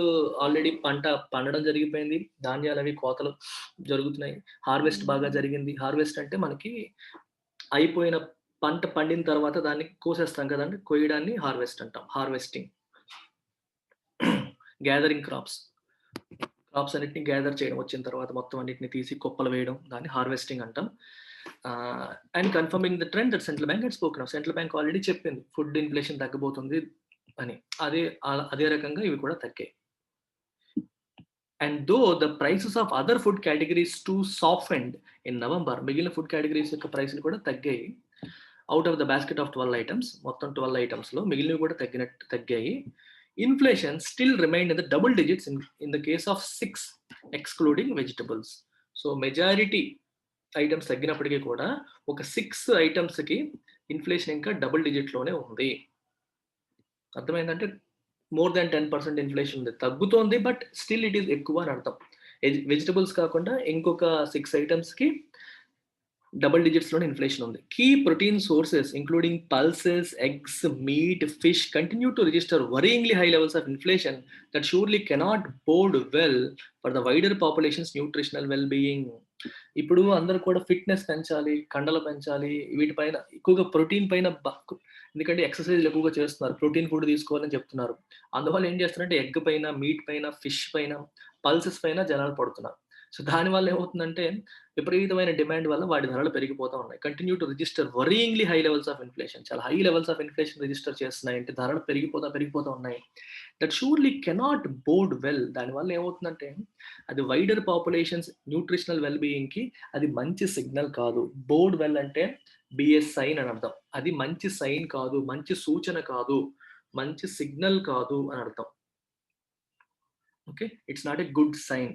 ఆల్రెడీ పంట పండడం జరిగిపోయింది, ధాన్యాలు అవి కోతలు జరుగుతున్నాయి, హార్వెస్ట్ బాగా జరిగింది. హార్వెస్ట్ అంటే మనకి అయిపోయిన పంట పండిన తర్వాత దాన్ని కోసేస్తాం కదండి, కొయ్యడాన్ని హార్వెస్ట్ అంటాం. హార్వెస్టింగ్, గ్యాదరింగ్ క్రాప్స్ అన్నిటిని గ్యాదర్ చేయడం, వచ్చిన తర్వాత మొత్తం అన్నిటిని తీసి కుప్పలు వేయడం, దాన్ని హార్వెస్టింగ్ అంటాం. And confirming the trend that central bank had spoken of. Central bank already చెప్పింది ఫుడ్ ఇన్ఫ్లేషన్ తగ్గబోతుంది అని. అదే రకంగా ఇవి కూడా తగ్గాయి. And though the prices of other food categories to softened in November. మిగిలిన ఫుడ్ కేటగిరీస్ యొక్క ప్రైస్లు కూడా తగ్గాయి. Out of the basket of 12 items, మొత్తం 12 ఐటమ్స్ లో మిగిలినవి కూడా తగ్గాయి. Inflation still remained in the double digits in the case of 6 excluding vegetables. So majority items తగ్గినప్పటికీ కూడా ఒక 6 ఐటమ్స్ కి ఇన్ఫ్లేషన్ ఇంకా డబుల్ డిజిట్ లోనే ఉంది. అర్థమైందంటే మోర్ దాన్ 10% ఇన్ఫ్లేషన్ ఉంది, తగ్గుతోంది, బట్ స్టిల్ ఇట్ ఈస్ ఎక్కువ అని అర్థం. వెజిటబుల్స్ కాకుండా ఇంకొక 6 ఐటమ్స్ కి డబుల్ డిజిట్స్‌లోనే ఇన్‌ఫ్లేషన్ ఉంది. Key protein sources including pulses, eggs, meat, fish continue to register worryingly high levels of inflation that surely cannot bode well for the wider populations nutritional well being. ఇప్పుడు అందరూ కూడా ఫిట్‌నెస్ పెంచాలి, కండలు పెంచాలి, వీటిపైన ఎక్కువగా ప్రోటీన్ పైన ఎందుకంటే ఎక్సర్‌సైజ్‌లు ఎక్కువగా చేస్తున్నారు. ప్రోటీన్ ఫుడ్ తీసుకోవాలని చెప్తున్నారు. అందువల్ల ఏం చేస్తున్నారంటే ఎగ్ పైన, మీట్ పైన, ఫిష్ పైన, పల్సెస్ పైన జనాలు పడుతున్నారు. సో దానివల్ల ఏమవుతుందంటే విపరీతమైన డిమాండ్ వల్ల వాటి ధరలు పెరిగిపోతా ఉన్నాయి. Continue to register worryingly high levels of inflation. చాలా high levels of inflation register చేస్తున్నాయి. అంటే ధరలు పెరిగిపోతా ఉన్నాయి. That surely cannot bode well. దానివల్ల ఏమవుతుందంటే అది వైడర్ పాపులేషన్స్ న్యూట్రిషనల్ వెల్ బీయింగ్‌కి అది మంచి సిగ్నల్ కాదు. బోడ్ వెల్ అంటే బీఎస్ సైన్ అని అర్థం. అది మంచి సైన్ కాదు, మంచి సూచన కాదు, మంచి సిగ్నల్ కాదు అని అర్థం. Okay. It's not a good sign.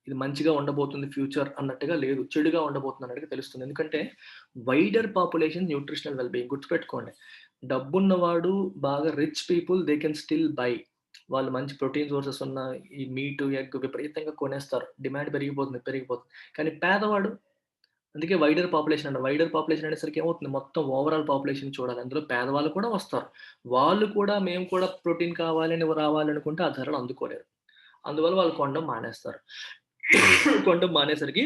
ఇది మంచిగా ఉండబోతుంది ఫ్యూచర్ అన్నట్టుగా లేదు. చెడుగా ఉండబోతుంది అన్నట్టుగా తెలుస్తుంది. ఎందుకంటే wider population nutritional well being గుర్తుపెట్టుకోండి. డబ్బున్నవాడు బాగా rich people they can still by. వాళ్ళు మంచి ప్రోటీన్ సోర్సెస్ ఉన్న ఈ మీటు, ఎగ్ విపరీతంగా కొనేస్తారు. డిమాండ్ పెరిగిపోతుంది. కానీ పేదవాడు అందుకే వైడర్ పాపులేషన్ అంటారు. వైడర్ పాపులేషన్ అనేసరికి ఏమవుతుంది మొత్తం ఓవరాల్ పాపులేషన్ చూడాలి. అందులో పేదవాళ్ళు కూడా వస్తారు. వాళ్ళు కూడా మేము కూడా ప్రోటీన్ కావాలని రావాలనుకుంటే ఆ ధరలు అందుకోలేరు. అందువల్ల వాళ్ళు కొనడం మానేస్తారు. కొనడం మానేసరికి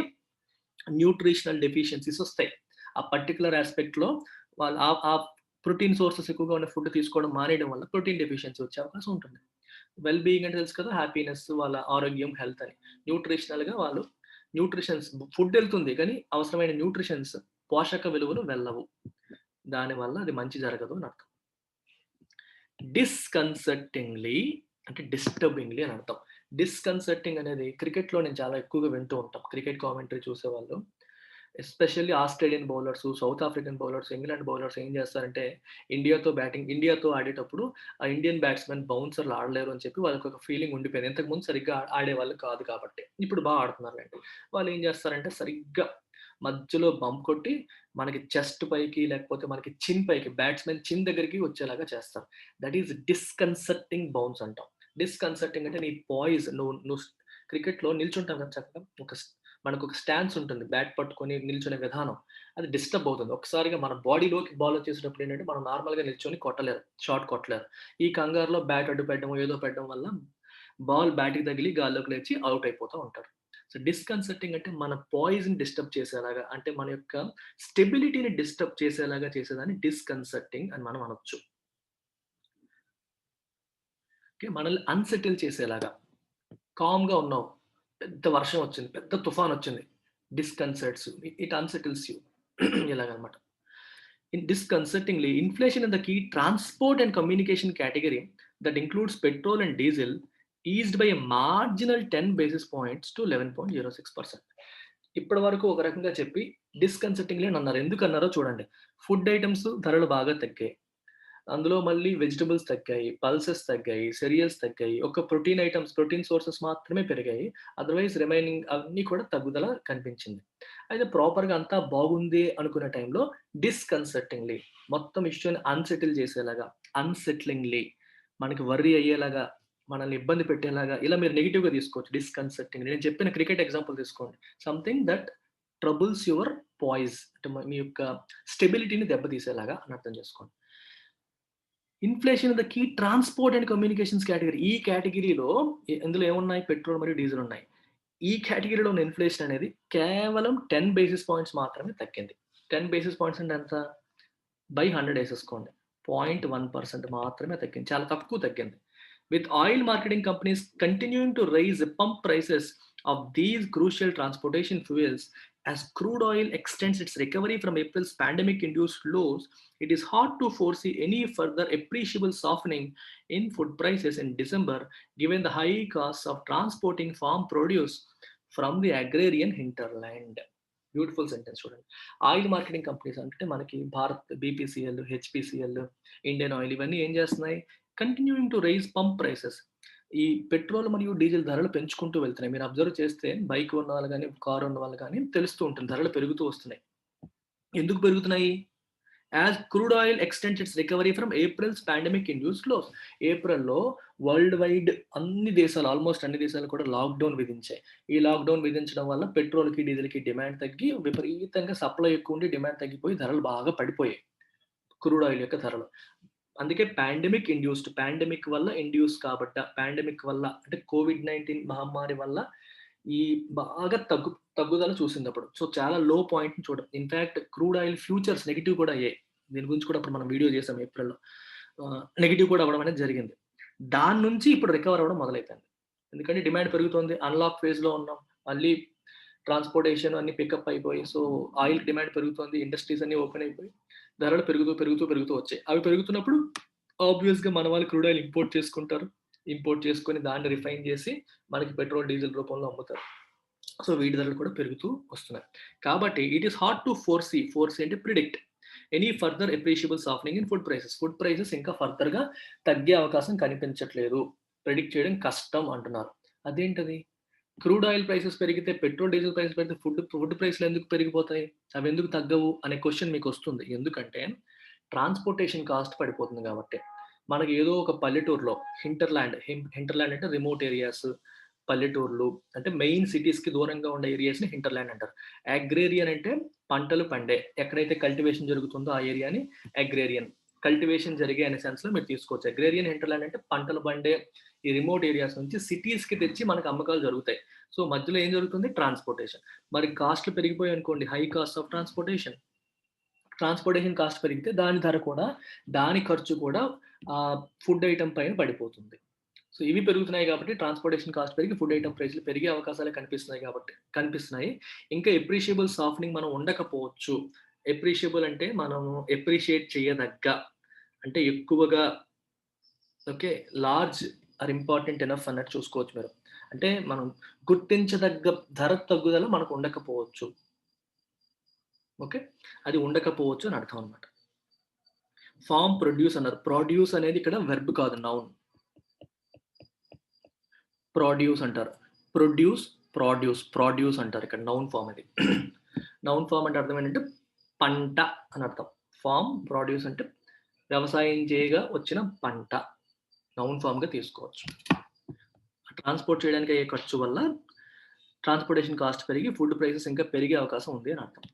న్యూట్రిషనల్ డెఫిషియన్సీస్ ఒస్తాయి. ఆ పర్టిక్యులర్ యాస్పెక్ట్‌లో వాళ్ళు ఆ ప్రోటీన్ సోర్సెస్ ఎక్కువగా ఉన్న ఫుడ్ తీసుకోవడం మానేయడం వల్ల ప్రోటీన్ డెఫిషియన్సీ వచ్చే అవకాశం ఉంటుంది. వెల్ బీయింగ్ అంటే తెలుసు కదా! హ్యాపీనెస్, వాళ్ళ ఆరోగ్యం, హెల్త్ అని. న్యూట్రిషనల్‌గా వాళ్ళు న్యూట్రిషన్స్ ఫుడ్ ఎళ్తుంది. కానీ అవసరమైన న్యూట్రిషన్స్, పోషక విలువలు వెళ్ళవు. దానివల్ల అది మంచి జరగదు అని అర్థం. డిస్‌కన్సర్టింగ్‌లీ అంటే డిస్టర్బింగ్‌లీ అని అర్థం. డిస్‌కన్సర్టింగ్ అనేది క్రికెట్‌లో నేను చాలా ఎక్కువగా వింటూ ఉంటాం. క్రికెట్ కామెంటరీ చూసేవాళ్ళు. Especially Australian bowlers, South African bowlers, England bowlers ఏం చేస్తారంటే ఇండియాతో ఆడేటప్పుడు ఆ ఇండియన్ బ్యాట్స్‌మెన్ బౌన్సర్‌లు ఆడలేరు అని చెప్పి వాళ్ళకొక ఫీలింగ్ ఉండిపోయింది. ఇంతకుముందు సరిగ్గా ఆడేవాళ్ళు కాదు కాబట్టి. ఇప్పుడు ఆడుతున్నారులెండి. వాళ్ళేం చేస్తారంటే సరిగ్గా మధ్యలో బంప్ కొట్టి మనకి చెస్ట్ పైకి లేకపోతే మనకి చిన్ పైకి బ్యాట్స్‌మెన్ చిన్ దగ్గరికి వచ్చేలాగా చేస్తారు. దట్ ఈస్ డిస్‌కన్సర్టింగ్ బౌన్స్ అంటాం. డిస్‌కన్సర్టింగ్ అంటే నీ పాయిజ్ నువ్వు నువ్వు క్రికెట్‌లో నిల్చుంటాం కదా చక్కగా. మనకొక స్టాన్స్ ఉంటుంది. బ్యాట్ పట్టుకొని నిల్చునే విధానం. అది డిస్టర్బ్ అవుతుంది. ఒక్కసారిగా మన బాడీలోకి బాల్ వచ్చేసేటప్పుడు ఏంటంటే, మనం నార్మల్‌గా నిల్చొని కొట్టలేరు. షాట్ కొట్టలేరు. ఈ కంగారులో బ్యాట్ అడ్డు పెట్టడమో, ఏదో పెట్టడం వల్ల బాల్ బ్యాట్‌కి తగిలి గాల్లోకి లేచి ఔట్ అయిపోతా ఉంటారు. సో, డిస్కన్సర్టింగ్ అంటే మన పాయిజ్‌ని డిస్టర్బ్ చేసేలాగా, అంటే మన యొక్క స్టెబిలిటీని డిస్టర్బ్ చేసేలాగా చేసేదాన్ని డిస్కన్సర్టింగ్ అని మనం అనొచ్చు. ఓకే. మనల్ని అన్‌సెటిల్ చేసేలాగా. కామ్‌గా ఉన్నావు. పెద్ద వర్షం వచ్చింది. పెద్ద తుఫానొచ్చింది. డిస్కన్సర్ట్స్. It unsettles you. ఇలాగనమాట. Disconcertingly, inflation in the key transport and communication category that includes petrol and diesel eased by a marginal 10 basis points to 11.06%. ఇప్పటి వరకు ఒక రకంగా చెప్పి డిస్కన్సర్టింగ్లీ అని అన్నారు. ఎందుకన్నారో చూడండి. ఫుడ్ ఐటెమ్స్ ధరలు బాగా తగ్గాయి. అందులో మళ్ళీ వెజిటబుల్స్ తగ్గాయి, పల్సెస్ తగ్గాయి, cereals తగ్గాయి. ఒక ప్రోటీన్ ఐటెమ్స్, ప్రోటీన్ సోర్సెస్ మాత్రమే పెరిగాయి. అదర్‌వైజ్ రిమైనింగ్ అన్నీ కూడా తగ్గుదల కనిపించింది. అయితే ప్రాపర్‌గా అంతా బాగుంది అనుకునే టైంలో డిస్కన్సర్టింగ్‌లీ మొత్తం ఇష్యూని అన్‌సెటిల్ చేసేలాగా, అన్‌సెట్లింగ్‌లీ మనకి వర్రీ అయ్యేలాగా, మనల్ని ఇబ్బంది పెట్టేలాగా ఇలా మీరు నెగెటివ్‌గా తీసుకోవచ్చు. డిస్కన్సర్టింగ్ నేను చెప్పిన క్రికెట్ ఎగ్జాంపుల్ తీసుకోండి. Something that troubles your poise అంటే మీ యొక్క స్టెబిలిటీని దెబ్బతీసేలాగా అని అర్థం చేసుకోండి. Inflation in the key transport and communications category. ఈ కేటగరీలో ఇందులో ఏమున్నాయి? పెట్రోల్ మరియు డీజిల్ ఉన్నాయి. ఈ కేటగరీలో ఉన్న ఇన్‌ఫ్లేషన్ అనేది కేవలం 10 బేసిస్ పాయింట్స్ మాత్రమే తగ్గింది. 10 బేసిస్ పాయింట్స్ అంటే ఎంత? బై 100 ఏసేసుకోండి. 0.1% మాత్రమే తగ్గింది. చాలా తక్కువ తగ్గింది. With oil marketing companies continuing to raise the pump prices of these crucial transportation fuels as crude oil extends its recovery from April's pandemic-induced lows, it is hard to foresee any further appreciable softening in food prices in December, given the high costs of transporting farm produce from the agrarian hinterland. Beautiful sentence చూడండి. ఆయిల్ మార్కెటింగ్ కంపెనీస్ అంటే మనకి Bharat BPCL, HPCL, Indian oil ఇవన్నీ ఏం చేస్తున్నాయి? Continuing to raise pump prices. ఈ పెట్రోల్ మరియు డీజిల్ ధరలు పెంచుకుంటూ వెళ్తున్నాయి. మీరు అబ్జర్వ్ చేస్తే బైక్ ఉన్నవాళ్ళు గాని, కార్ ఉన్నవాళ్ళు గాని తెలుస్తూ ఉంటుంది. ధరలు పెరుగుతూ వస్తున్నాయి. ఎందుకు పెరుగుతున్నాయి? As crude oil extends its recovery from April's pandemic induced lows. ఏప్రిల్లో వరల్డ్ వైడ్ అన్ని దేశాలు, ఆల్మోస్ట్ అన్ని దేశాలు కూడా లాక్డౌన్ విధించాయి. ఈ లాక్డౌన్ విధించడం వల్ల పెట్రోల్కి డీజిల్కి డిమాండ్ తగ్గి విపరీతంగా సప్లై ఎక్కువ ఉండి డిమాండ్ తగ్గిపోయి ధరలు బాగా పడిపోయాయి, క్రూడ్ ఆయిల్ యొక్క ధరలు. అందుకే పాండమిక్ వల్ల ఇండ్యూస్ కాబట్ట, పాండమిక్ వల్ల అంటే కోవిడ్-19 మహమ్మారి వల్ల ఈ బాగా తగ్గుదల చూసిందప్పుడు. సో, చాలా లో పాయింట్‌ని చూడం. In fact crude oil futures negative కూడా అయ్యాయి. దీని గురించి కూడా అప్పుడు మనం వీడియో చేసాం ఏప్రిల్‌లో. నెగెటివ్ కూడా అవ్వడం అనేది జరిగింది. దాని నుంచి ఇప్పుడు రికవర్ అవ్వడం మొదలైపోయింది. ఎందుకంటే డిమాండ్ పెరుగుతోంది. అన్‌లాక్ ఫేజ్‌లో ఉన్నాం. మళ్ళీ ట్రాన్స్‌పోర్టేషన్ అన్నీ పికప్ అయిపోయి, సో, ఆయిల్ డిమాండ్ పెరుగుతోంది. ఇండస్ట్రీస్ అన్నీ ఓపెన్ అయిపోయి ధరలు పెరుగుతూ వచ్చాయి. అవి పెరుగుతున్నప్పుడు ఆబ్వియస్‌గా మన వాళ్ళు క్రూడ్ ఆయిల్ ఇంపోర్ట్ చేసుకుంటారు. ఇంపోర్ట్ చేసుకొని దాన్ని రిఫైన్ చేసి మనకి పెట్రోల్, డీజిల్ రూపంలో అమ్ముతారు. సో, వీటి ధరలు కూడా పెరుగుతూ వస్తున్నాయి. కాబట్టి it is hard to foresee అంటే predict any further appreciable softening in food prices. Food prices ఇంకా ఫర్దర్‌గా తగ్గే అవకాశం కనిపించట్లేదు. ప్రిడిక్ట్ చేయడం కష్టం అంటున్నారు. అదేంటది? క్రూడ్ ఆయిల్ ప్రైసెస్ పెరిగితే, పెట్రోల్, డీజిల్ ప్రైసెస్ పెరిగితే ఫుడ్ ప్రైస్‌లు ఎందుకు పెరిగిపోతాయి? అవెందుకు తగ్గవు అనే క్వెషన్ మీకొస్తుంది. ఎందుకంటే ట్రాన్స్‌పోర్టేషన్ కాస్ట్ పడిపోతుంది గాబట్టే. మనకి ఏదో ఒక పల్లెటూరులో హింటర్‌లాండ్ అంటే రిమోట్ ఏరియాస్, పల్లెటూర్లు అంటే మెయిన్ సిటీస్‌కి దూరంగా ఉండే ఏరియాస్‌ని హింటర్‌లాండ్ అంటారు. అగ్రేరియన్ అంటే పంటలు పండే, ఎక్కడైతే కల్టివేషన్ జరుగుతుందో ఆ ఏరియాని అగ్రేరియన్. కల్టివేషన్ జరిగే అనే సెన్స్‌లో మీరు తీసుకోవచ్చు. అగ్రేరియన్, హింటర్‌లాండ్ అంటే పంటలు పండే ఈ రిమోట్ ఏరియాస్ నుంచి సిటీస్‌కి తెచ్చి మనకు అమ్మకాలు జరుగుతాయి. సో, మధ్యలో ఏం జరుగుతుంది? ట్రాన్స్‌పోర్టేషన్. మరి కాస్ట్‌లు పెరిగిపోయాయనుకోండి, high cost of transportation. Transportation cost పెరిగితే దాని ధర కూడా, దాని ఖర్చు కూడా ఫుడ్ ఐటెమ్ పైన పడిపోతుంది. సో, ఇవి పెరుగుతున్నాయి కాబట్టి ట్రాన్స్‌పోర్టేషన్ కాస్ట్ పెరిగి ఫుడ్ ఐటెమ్ ప్రైస్‌లు పెరిగే అవకాశాలే కనిపిస్తున్నాయి. ఇంకా ఎప్రిషియబుల్ సాఫ్టనింగ్ మనం ఉండకపోవచ్చు. ఎప్రిషియబుల్ అంటే మనము ఎప్రిషియేట్ చేయదగ్గ, అంటే ఎక్కువగా okay. Large or important enough అన్నట్టు చూసుకోవచ్చు మీరు. అంటే మనం గుర్తించదగ్గ ధర తగ్గుదల మనకు ఉండకపోవచ్చు. ఓకే. అది ఉండకపోవచ్చు అని అర్థం అన్నమాట. ప్రొడ్యూస్ అన్నారు. ప్రొడ్యూస్ అనేది ఇక్కడ వెర్బ్ కాదు, నౌన్. ప్రొడ్యూస్ అంటారు. ప్రొడ్యూస్ అంటారు ఇక్కడ, నౌన్ ఫార్మ్ ఇది. నౌన్ ఫార్మ్ అంటే అర్థం ఏంటంటే పంట అని అర్థం. ప్రొడ్యూస్ అంటే వ్యవసాయం చేయగా వచ్చిన పంట. నౌన్ ఫార్మ్‌గా తీసుకోవచ్చు. ట్రాన్స్‌పోర్ట్ చేయడానికి అయ్యే ఖర్చు వల్ల ట్రాన్స్‌పోర్టేషన్ కాస్ట్ పెరిగి ఫుడ్ ప్రైసెస్ ఇంకా పెరిగే అవకాశం ఉంది అని అర్థం.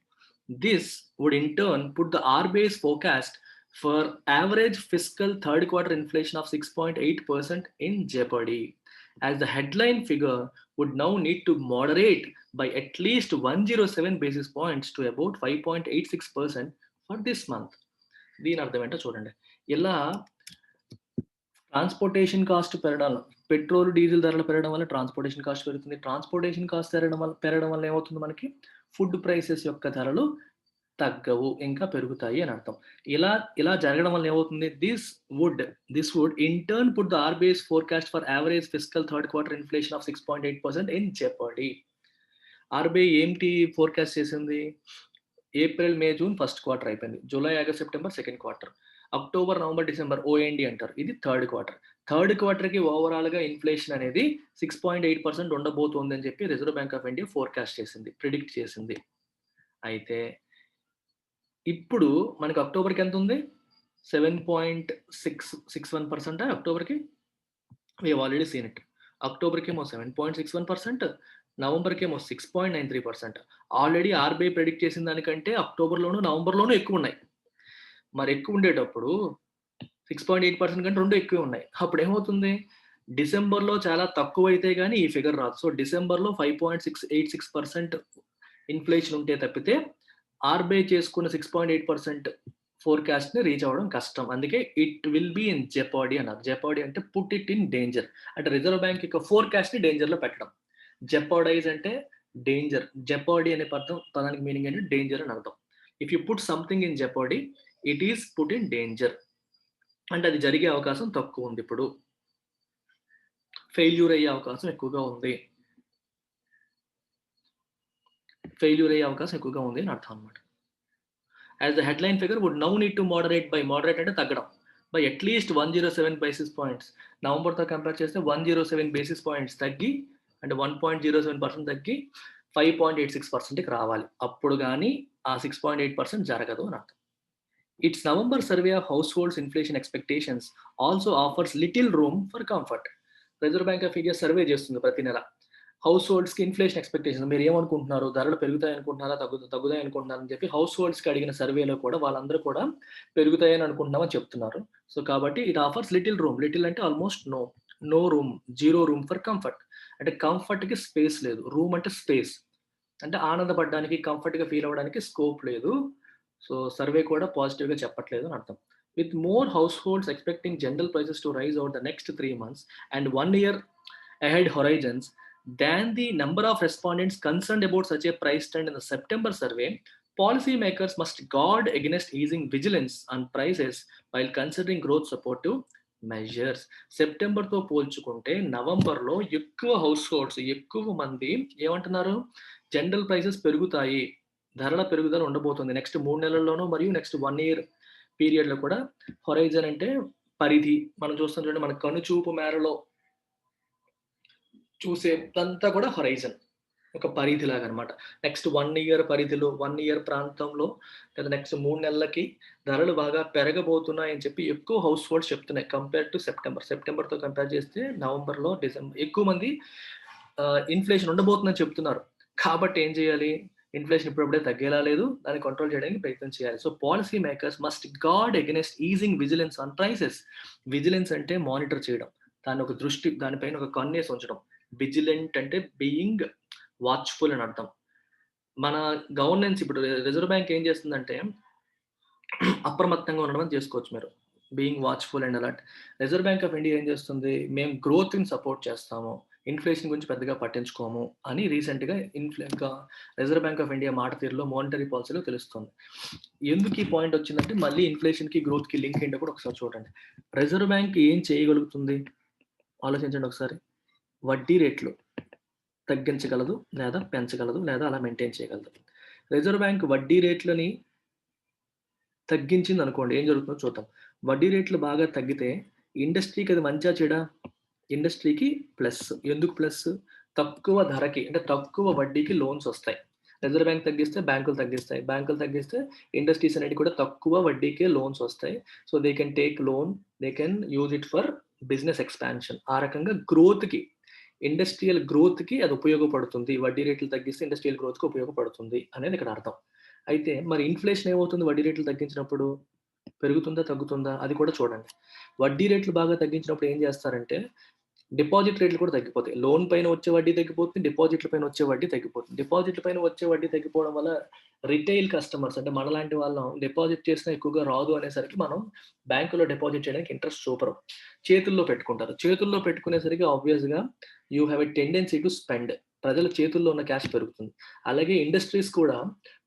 This would in turn put the RBI's forecast for average fiscal third quarter inflation of 6.8% in jeopardy, as the headline figure would now need to moderate by at least 107 basis points to about 5.86% for this month. దీని అర్థం ఏంటో చూడండి. ఇలా ట్రాన్స్‌పోర్టేషన్ కాస్ట్ పెరగడం, పెట్రోల్, డీజిల్ ధరలు పెరగడం వల్ల ట్రాన్స్‌పోర్టేషన్ కాస్ట్ పెరుగుతుంది. ట్రాన్స్‌పోర్టేషన్ కాస్ట్ పెరగడం వల్ల ఏమవుతుంది మనకి? ఫుడ్ ప్రైసెస్ యొక్క ధరలు తగ్గవు, ఇంకా పెరుగుతాయి అని అర్థం. ఇలా జరగడం వల్ల ఏమవుతుంది? This would in turn put the RBI's forecast for average fiscal third quarter inflation of 6.8% in jeopardy. RBI ఏంటి ఫోర్‌కాస్ట్ చేసింది? ఏప్రిల్, మే, జూన్ ఫస్ట్ క్వార్టర్ అయిపోయింది. July, August, September second quarter. October, November, December OND అంటారు. ఇది థర్డ్ క్వార్టర్. థర్డ్ క్వార్టర్‌కి ఓవరాల్‌గా ఇన్‌ఫ్లేషన్ అనేది 6.8% ఉండబోతోందని చెప్పి reserve bank of India forecast చేసింది, ప్రిడిక్ట్ చేసింది. అయితే ఇప్పుడు మనకి అక్టోబర్‌కి ఎంతుంది? 7.61% అక్టోబర్‌కి? We have already seen it. అక్టోబర్‌కేమో 7.61%, నవంబర్‌కేమో 6.93%. ఆల్రెడీ RBI ప్రిడిక్ట్ చేసిన దానికంటే అక్టోబర్‌లోను, నవంబర్‌లోను ఎక్కువున్నాయి. మరి ఎక్కువుండేటప్పుడు 6.8% కంటే 2 ఎక్కువే ఉన్నాయి. అప్పుడేమవుతుంది? డిసెంబర్‌లో చాలా తక్కువైతే గాని ఈ ఫిగర్ రాదు. సో, డిసెంబర్‌లో 5.86% ఇన్‌ఫ్లేషన్ ఉంటే తప్పితే RBI చేసుకున్న 6.8% ఫోర్‌కాస్ట్‌ని రీచ్ అవ్వడం కష్టం. అందుకే ఇట్ విల్ బి ఇన్ జెపార్డీ అన్నారు. జెపార్డీ అంటే పుట్ ఇట్ ఇన్ డేంజర్. అంటే రిజర్వ్ బ్యాంక్ యొక్క ఫోర్‌కాస్ట్‌ని డేంజర్‌లో పెట్టడం. జెపార్డైజ్ అంటే డేంజర్. జెపార్డీ అనే పదానికి మీనింగ్ ఏంటంటే డేంజర్ అని అర్థం. If you put something in jeopardy, it is put in danger. అంటే అది జరిగే అవకాశం తక్కువుంది ఇప్పుడు. ఫెయిల్యూర్ అయ్యే అవకాశం ఎక్కువగా ఉంది. అని అర్థం అన్నమాట. As the headline figure would now need to moderate అంటే తగ్గడం, by at least 107 basis points. నవంబర్‌తో compare చేస్తే 107 బేసిస్ పాయింట్స్ తగ్గి, అంటే 1.07% తగ్గి 5.86%కి రావాలి. అప్పుడు గాని ఆ 6.8% జరగదు అని అర్థం. Its November survey of households' inflation expectations also offers little room for comfort. Reserve bank of India survey చేస్తుంది ప్రతి నెల. హౌస్ హోల్డ్స్‌కి ఇన్ఫ్లేషన్ ఎక్స్‌పెక్టేషన్స్ మీరు ఏమనుకుంటున్నారు? ధరలు పెరుగుతాయి అనుకుంటున్నారా? తగ్గుతాయి అనుకుంటున్నారా? అని చెప్పి హౌస్ హోల్డ్స్‌కి అడిగిన సర్వేలో కూడా వాళ్ళందరూ కూడా పెరుగుతాయని అనుకుంటున్నామని చెప్తున్నారు. సో, కాబట్టి it offers little room. Little అంటే almost no. No room. Zero room for comfort. అంటే కంఫర్ట్‌కి స్పేస్ లేదు. రూమ్ అంటే స్పేస్. అంటే ఆనందపడడానికి, కంఫర్ట్‌గా ఫీల్ అవ్వడానికి స్కోప్ లేదు. సో, సర్వే కూడా పాజిటివ్‌గా చెప్పట్లేదు అని అర్థం. With more households expecting general prices to rise over the next 3 months and 1 year ahead horizons than the number of respondents concerned about such a price trend in the September survey, policymakers must guard against easing vigilance on prices while considering growth supportive measures. సెప్టెంబర్‌తో పోల్చుకుంటే నవంబర్‌లో ఎక్కువ హౌస్ హోల్డ్స్, ఎక్కువ మంది ఏమంటున్నారు? జనరల్ ప్రైసెస్ పెరుగుతాయి. ధరల పెరుగుదల ఉండబోతుంది. నెక్స్ట్ 3 నెలల్లోనూ మరియు నెక్స్ట్ 1 ఇయర్ పీరియడ్‌లో కూడా హొరైజన్ అంటే పరిధి. మనం చూస్తాం చూడండి మన కనుచూపు మేరలో చూసేదంతా కూడా హొరైజన్. ఒక పరిధిలాగనమాట. నెక్స్ట్ 1 ఇయర్ పరిధిలో, 1 ఇయర్ ప్రాంతంలో లేదా నెక్స్ట్ 3 నెలలకి ధరలు బాగా పెరగబోతున్నాయని చెప్పి ఎక్కువ హౌస్ హోల్డ్స్ చెప్తున్నాయి. Compare to September. సెప్టెంబర్‌తో కంపేర్ చేస్తే నవంబర్‌లో, ఎక్కువ మంది ఇన్‌ఫ్లేషన్ ఉండబోతుందని చెప్తున్నారు. కాబట్టి ఏం చేయాలి? ఇన్‌ఫ్లేషన్ ఇప్పుడప్పుడే తగ్గేలా లేదు. దాన్ని కంట్రోల్ చేయడానికి ప్రయత్నం చేయాలి. So, policy makers must guard against easing vigilance on prices. Vigilance అంటే మానిటర్ చేయడం. దానిపైన ఒక కన్నేసి ఉంచడం. విజిలెంట్ అంటే బీయింగ్ వాచ్‌ఫుల్ అని అర్థం. మన గవర్నెన్స్ ఇప్పుడు రిజర్వ్ బ్యాంక్ ఏం చేస్తుందంటే అప్రమత్తంగా ఉండడం అని చేసుకోవచ్చు మీరు. Being watchful and alert. Reserve bank of India ఏం చేస్తుంది? మేము గ్రోత్‌ని సపోర్ట్ చేస్తాము. ఇన్‌ఫ్లేషన్ గురించి పెద్దగా పట్టించుకోము అని రీసెంట్‌గా రిజర్వ్ బ్యాంక్ ఆఫ్ ఇండియా మాట తీరులో మానిటరీ పాలసీలో తెలుస్తుంది. ఎందుకు ఈ పాయింట్ వచ్చిందంటే మళ్ళీ ఇన్‌ఫ్లేషన్‌కి, గ్రోత్‌కి లింక్ ఏంటో కూడా ఒకసారి చూడండి. రిజర్వ్ బ్యాంక్ ఏం చేయగలుగుతుంది? ఆలోచించండి ఒకసారి. వడ్డీ రేట్లు తగ్గించగలదు, లేదా పెంచగలదు, లేదా అలా మెయింటైన్ చేయగలదు. రిజర్వ్ బ్యాంక్ వడ్డీ రేట్లని తగ్గించిందనుకోండి ఏం జరుగుతుందో చూద్దాం. వడ్డీ రేట్లు బాగా తగ్గితే ఇండస్ట్రీకి అది మంచా చెడా? ఇండస్ట్రీకి ప్లస్. ఎందుకు ప్లస్? తక్కువ ధరకి అంటే తక్కువ వడ్డీకి లోన్స్ వస్తాయి. రిజర్వ్ బ్యాంక్ తగ్గిస్తే బ్యాంకులు తగ్గిస్తాయి. బ్యాంకులు తగ్గిస్తే ఇండస్ట్రీస్ అనేటివి కూడా తక్కువ వడ్డీకే లోన్స్ వస్తాయి. So, they can take loan, they can use it for business expansion. ఆ రకంగా గ్రోత్‌కి, ఇండస్ట్రియల్ గ్రోత్‌కి అది ఉపయోగపడుతుంది. వడ్డీ రేట్లు తగ్గిస్తే ఇండస్ట్రియల్ గ్రోత్‌కి ఉపయోగపడుతుంది అనేది ఇక్కడ అర్థం. అయితే మరి ఇన్‌ఫ్లేషన్ ఏమవుతుంది వడ్డీ రేట్లు తగ్గించినప్పుడు? పెరుగుతుందా? తగ్గుతుందా? అది కూడా చూడండి. వడ్డీ రేట్లు బాగా తగ్గించినప్పుడు ఏం చేస్తారంటే డిపాజిట్ రేట్లు కూడా తగ్గిపోతాయి. లోన్ పైన వచ్చే వడ్డీ తగ్గిపోతుంది. డిపాజిట్‌ల పైన వచ్చే వడ్డీ తగ్గిపోతుంది. డిపాజిట్‌ల పైన వచ్చే వడ్డీ తగ్గిపోవడం వల్ల రిటైల్ కస్టమర్స్ అంటే మనలాంటి వాళ్ళం డిపాజిట్ చేసినా ఎక్కువగా రాదు అనేసరికి మనం బ్యాంకులో డిపాజిట్ చేయడానికి ఇంట్రెస్ట్ చూపరు. చేతుల్లో పెట్టుకుంటారు. చేతుల్లో పెట్టుకునేసరికి ఆబ్వియస్‌గా you have a tendency to spend. ప్రజల చేతుల్లో ఉన్న క్యాష్ పెరుగుతుంది. అలాగే ఇండస్ట్రీస్ కూడా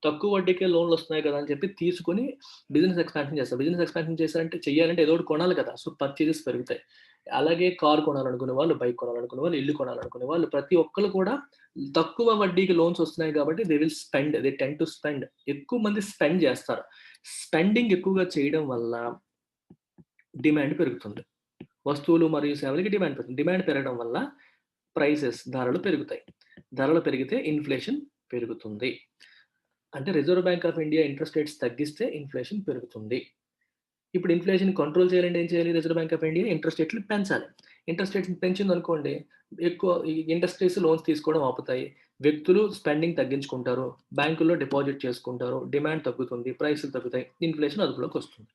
తక్కువ వడ్డీకే లోన్‌లు వస్తున్నాయి కదా! అని చెప్పి తీసుకొని బిజినెస్ ఎక్స్‌పాన్షన్ చేస్తారు. బిజినెస్ ఎక్స్‌పాన్షన్ చేయాలంటే ఏదో ఒకటి కొనాలి కదా! సో, పర్చేజెస్ పెరుగుతాయి. అలాగే కార్ కొనాలనుకునే వాళ్ళు, బైక్ కొనాలనుకునే వాళ్ళు, ఇల్లు కొనాలనుకునే వాళ్ళు ప్రతి ఒక్కళ్ళు కూడా తక్కువ వడ్డీకి లోన్స్ వస్తున్నాయి కాబట్టి they will spend. They tend to spend. ఎక్కువ మంది స్పెండ్ చేస్తారు. స్పెండింగ్ ఎక్కువగా చేయడం వల్ల డిమాండ్ పెరుగుతుంది. వస్తువులు మరియు సేవలకి డిమాండ్ పెరుగుతుంది. డిమాండ్ పెరగడం వల్ల ధరలు పెరుగుతాయి. ధరలు పెరిగితే ఇన్‌ఫ్లేషన్ పెరుగుతుంది. అంటే reserve bank of India interest rates తగ్గిస్తే ఇన్‌ఫ్లేషన్ పెరుగుతుంది. ఇప్పుడు ఇన్‌ఫ్లేషన్ కంట్రోల్ చేయాలంటే ఏం చేయాలి? Reserve bank of India interest రేట్లు పెంచాలి. ఇంట్రెస్ట్ రేట్స్‌ని పెంచిందనుకోండి, ఈ ఇండస్ట్రీస్ లోన్స్ తీసుకోవడం ఆపుతాయి. వ్యక్తులు స్పెండింగ్ తగ్గించుకుంటారు. బ్యాంకుల్లో డిపాజిట్ చేసుకుంటారు. డిమాండ్ తగ్గుతుంది. ప్రైస్‌లు తగ్గుతాయి. ఇన్‌ఫ్లేషన్ అదుపులోకొస్తుంది.